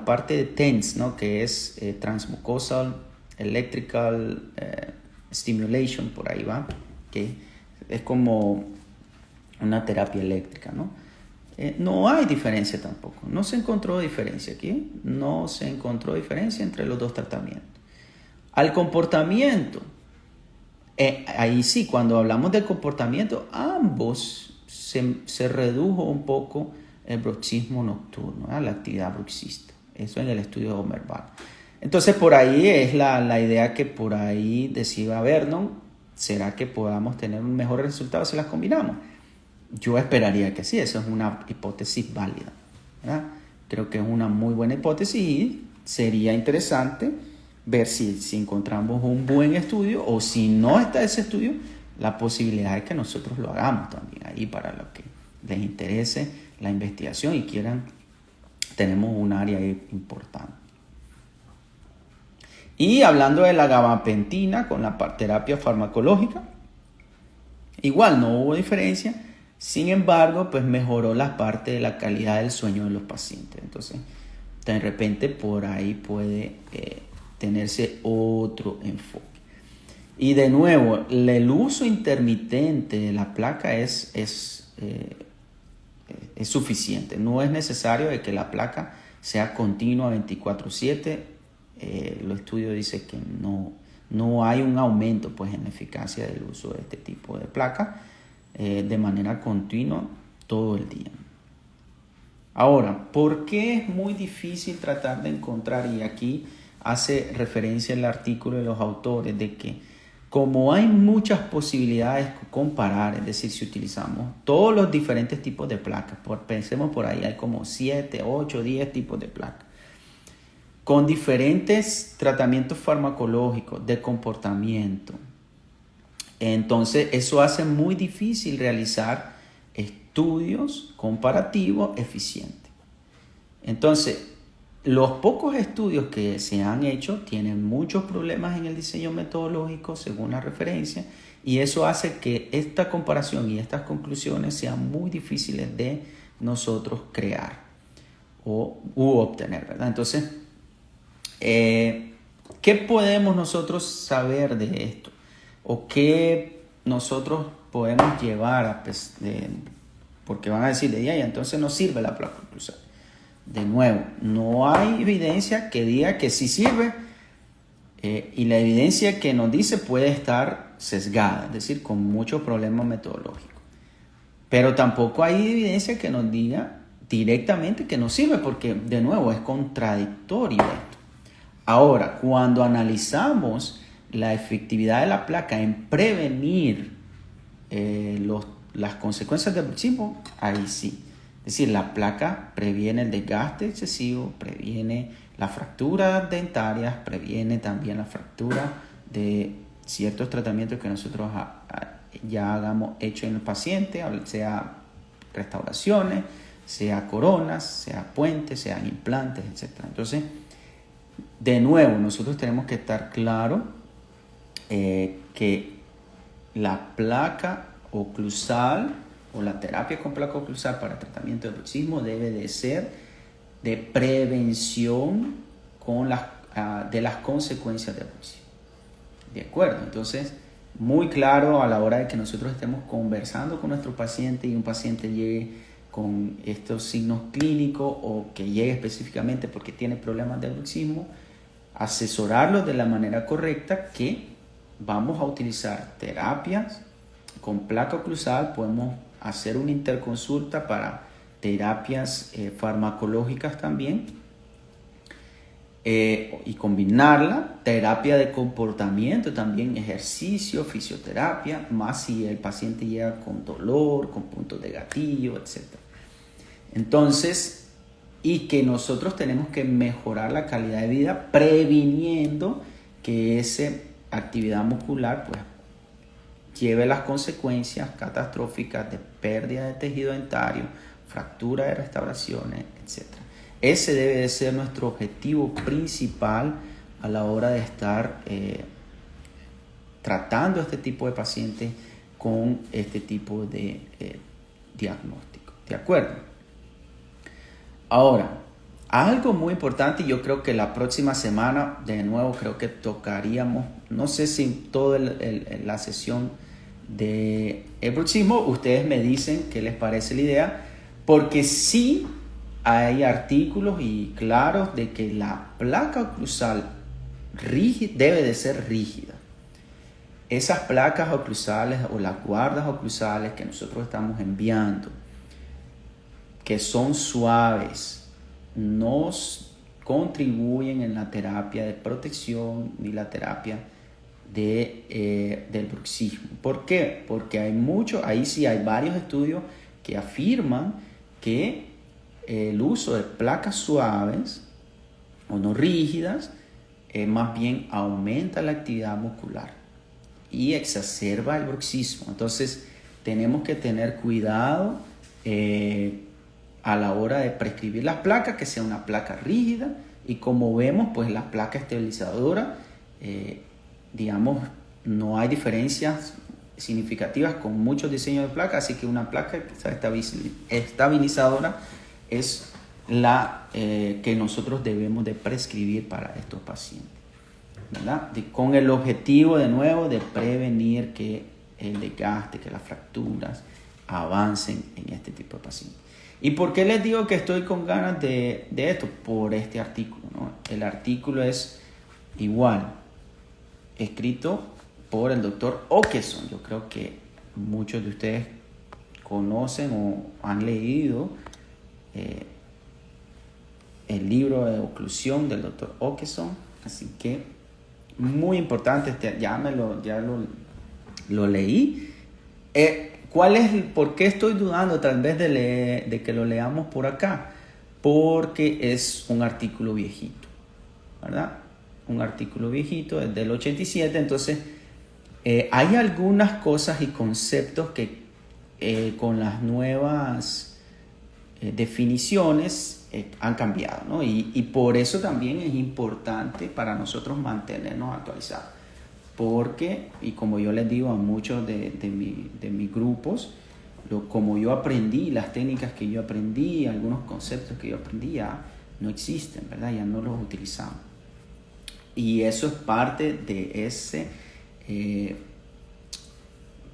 parte de TENS, ¿no? Que es Transmucosal Electrical Stimulation, por ahí va, que es como una terapia eléctrica, ¿no? No hay diferencia tampoco, no se encontró diferencia aquí, no se encontró diferencia entre los dos tratamientos. Al comportamiento, ahí sí, cuando hablamos del comportamiento, ambos se redujo un poco el bruxismo nocturno, la actividad bruxista, eso en el estudio de Omerbal. Entonces por ahí es la idea que por ahí decía Vernon, ¿será que podamos tener un mejor resultado si las combinamos? Yo esperaría que sí, esa es una hipótesis válida, ¿verdad? Creo que es una muy buena hipótesis y sería interesante ver si encontramos un buen estudio o si no está ese estudio, la posibilidad de que nosotros lo hagamos también ahí para los que les interese la investigación y quieran, tenemos un área ahí importante. Y hablando de la gabapentina con la terapia farmacológica, igual no hubo diferencia. Sin embargo, pues mejoró la parte de la calidad del sueño de los pacientes. Entonces, de repente por ahí puede tenerse otro enfoque. Y de nuevo, el uso intermitente de la placa es suficiente. No es necesario de que la placa sea continua 24/7. Los estudios dicen que no hay un aumento pues, en la eficacia del uso de este tipo de placa de manera continua todo el día. Ahora, ¿por qué es muy difícil tratar de encontrar? Y aquí hace referencia el artículo de los autores de que como hay muchas posibilidades de comparar, es decir, si utilizamos todos los diferentes tipos de placas, pensemos por ahí, hay como 7, 8, 10 tipos de placas, con diferentes tratamientos farmacológicos de comportamiento. Entonces, eso hace muy difícil realizar estudios comparativos eficientes. Entonces, los pocos estudios que se han hecho tienen muchos problemas en el diseño metodológico según la referencia, y eso hace que esta comparación y estas conclusiones sean muy difíciles de nosotros crear u obtener, ¿verdad? Entonces, ¿qué podemos nosotros saber de esto? ¿O qué nosotros podemos llevar porque van a decir, ya, entonces no sirve la placa oclusal? De nuevo, no hay evidencia que diga que sí sirve, y la evidencia que nos dice puede estar sesgada, es decir, con muchos problemas metodológicos. Pero tampoco hay evidencia que nos diga directamente que no sirve, porque de nuevo es contradictorio esto. Ahora, cuando analizamos la efectividad de la placa en prevenir las consecuencias del bruxismo, ahí sí. Es decir, la placa previene el desgaste excesivo, previene las fracturas dentarias, previene también la fractura de ciertos tratamientos que nosotros ya hagamos hecho en el paciente, sea restauraciones, sea coronas, sea puentes, sean implantes, etc. Entonces, de nuevo, nosotros tenemos que estar claros que la placa oclusal o la terapia con placa oclusal para tratamiento de bruxismo debe de ser de prevención de las consecuencias del bruxismo. ¿De acuerdo? Entonces, muy claro a la hora de que nosotros estemos conversando con nuestro paciente y un paciente llegue con estos signos clínicos o que llegue específicamente porque tiene problemas de bruxismo, asesorarlo de la manera correcta, que vamos a utilizar terapias con placa oclusal, podemos hacer una interconsulta para terapias farmacológicas también, y combinarla, terapia de comportamiento también, ejercicio, fisioterapia, más si el paciente llega con dolor, con puntos de gatillo, etc. Entonces, y que nosotros tenemos que mejorar la calidad de vida previniendo que esa actividad muscular pues lleve las consecuencias catastróficas de pérdida de tejido dentario, fractura de restauraciones, etc. Ese debe de ser nuestro objetivo principal a la hora de estar tratando a este tipo de pacientes con este tipo de diagnóstico. ¿De acuerdo? Ahora, algo muy importante, y yo creo que la próxima semana, de nuevo, creo que tocaríamos, no sé si toda la sesión de el bruxismo, ustedes me dicen qué les parece la idea, porque sí hay artículos y claros de que la placa oclusal debe de ser rígida. Esas placas oclusales o las guardas oclusales que nosotros estamos enviando, que son suaves, nos contribuyen en la terapia de protección ni la terapia del bruxismo. ¿Por qué? Porque ahí sí hay varios estudios que afirman que el uso de placas suaves o no rígidas más bien aumenta la actividad muscular y exacerba el bruxismo. Entonces tenemos que tener cuidado a la hora de prescribir las placas, que sea una placa rígida, y como vemos, pues la placa estabilizadora, digamos, no hay diferencias significativas con muchos diseños de placas, así que una placa estabilizadora es la que nosotros debemos de prescribir para estos pacientes, ¿verdad? Con el objetivo, de nuevo, de prevenir que el desgaste, que las fracturas avancen en este tipo de pacientes. ¿Y por qué les digo que estoy con ganas de esto? Por este artículo, ¿no? El artículo es igual, escrito por el doctor Åkesson. Yo creo que muchos de ustedes conocen o han leído el libro de oclusión del doctor Åkesson, así que muy importante, lo leí. ¿Por qué estoy dudando tal vez de que lo leamos por acá? Porque es un artículo viejito, ¿verdad? Un artículo viejito, es del 87, entonces hay algunas cosas y conceptos que con las nuevas definiciones han cambiado, ¿no? Y por eso también es importante para nosotros mantenernos actualizados. Porque, y como yo les digo a muchos de mis grupos, como yo aprendí, las técnicas que yo aprendí, algunos conceptos que yo aprendí ya no existen, ¿verdad? Ya no los utilizamos. Y eso es parte de ese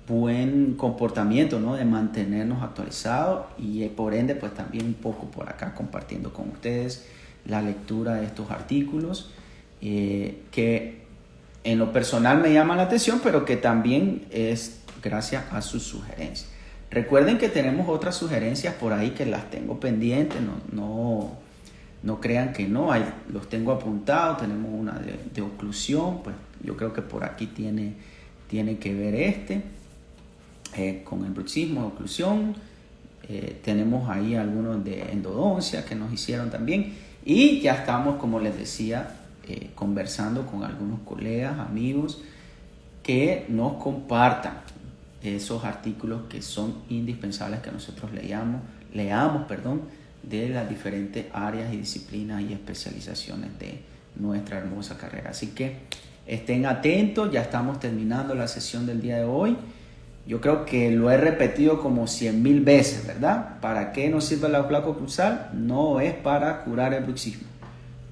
buen comportamiento, ¿no? De mantenernos actualizados y por ende pues también un poco por acá compartiendo con ustedes la lectura de estos artículos que en lo personal me llaman la atención, pero que también es gracias a sus sugerencias. Recuerden que tenemos otras sugerencias por ahí que las tengo pendientes, no crean que no, los tengo apuntados. Tenemos una de oclusión, pues yo creo que por aquí tiene que ver con el bruxismo de oclusión. Tenemos ahí algunos de endodoncia que nos hicieron también, y ya estamos, como les decía, conversando con algunos colegas, amigos, que nos compartan esos artículos que son indispensables que nosotros leamos, de las diferentes áreas y disciplinas y especializaciones de nuestra hermosa carrera. Así que estén atentos, ya estamos terminando la sesión del día de hoy. Yo creo que lo he repetido como 100,000 veces, ¿verdad? ¿Para qué nos sirve la placa oclusal? No es para curar el bruxismo,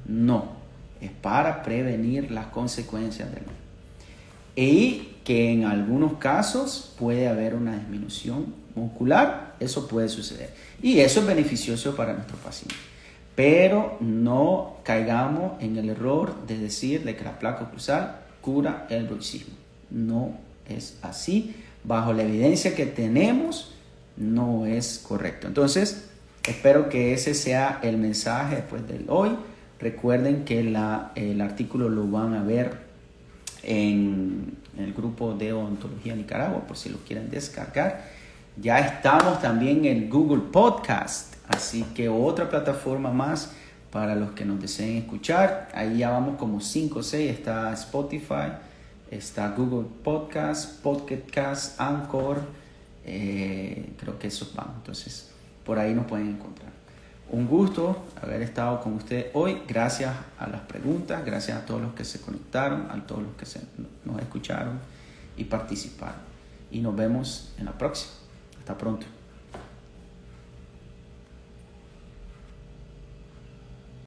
no. Es para prevenir las consecuencias del mismo. Y que en algunos casos puede haber una disminución muscular, eso puede suceder. Y eso es beneficioso para nuestro paciente. Pero no caigamos en el error de decir de que la placa oclusal cura el bruxismo. No es así. Bajo la evidencia que tenemos, no es correcto. Entonces, espero que ese sea el mensaje después del hoy. Recuerden que el artículo lo van a ver en el grupo de Odontología Nicaragua, por si lo quieren descargar. Ya estamos también en Google Podcast, así que otra plataforma más para los que nos deseen escuchar. Ahí ya vamos como 5 o 6. Está Spotify, está Google Podcast, Pocket Cast, Anchor. Creo que esos van. Entonces, por ahí nos pueden encontrar. Un gusto haber estado con ustedes hoy. Gracias a las preguntas, gracias a todos los que se conectaron, a todos los que nos escucharon y participaron. Y nos vemos en la próxima. Hasta pronto.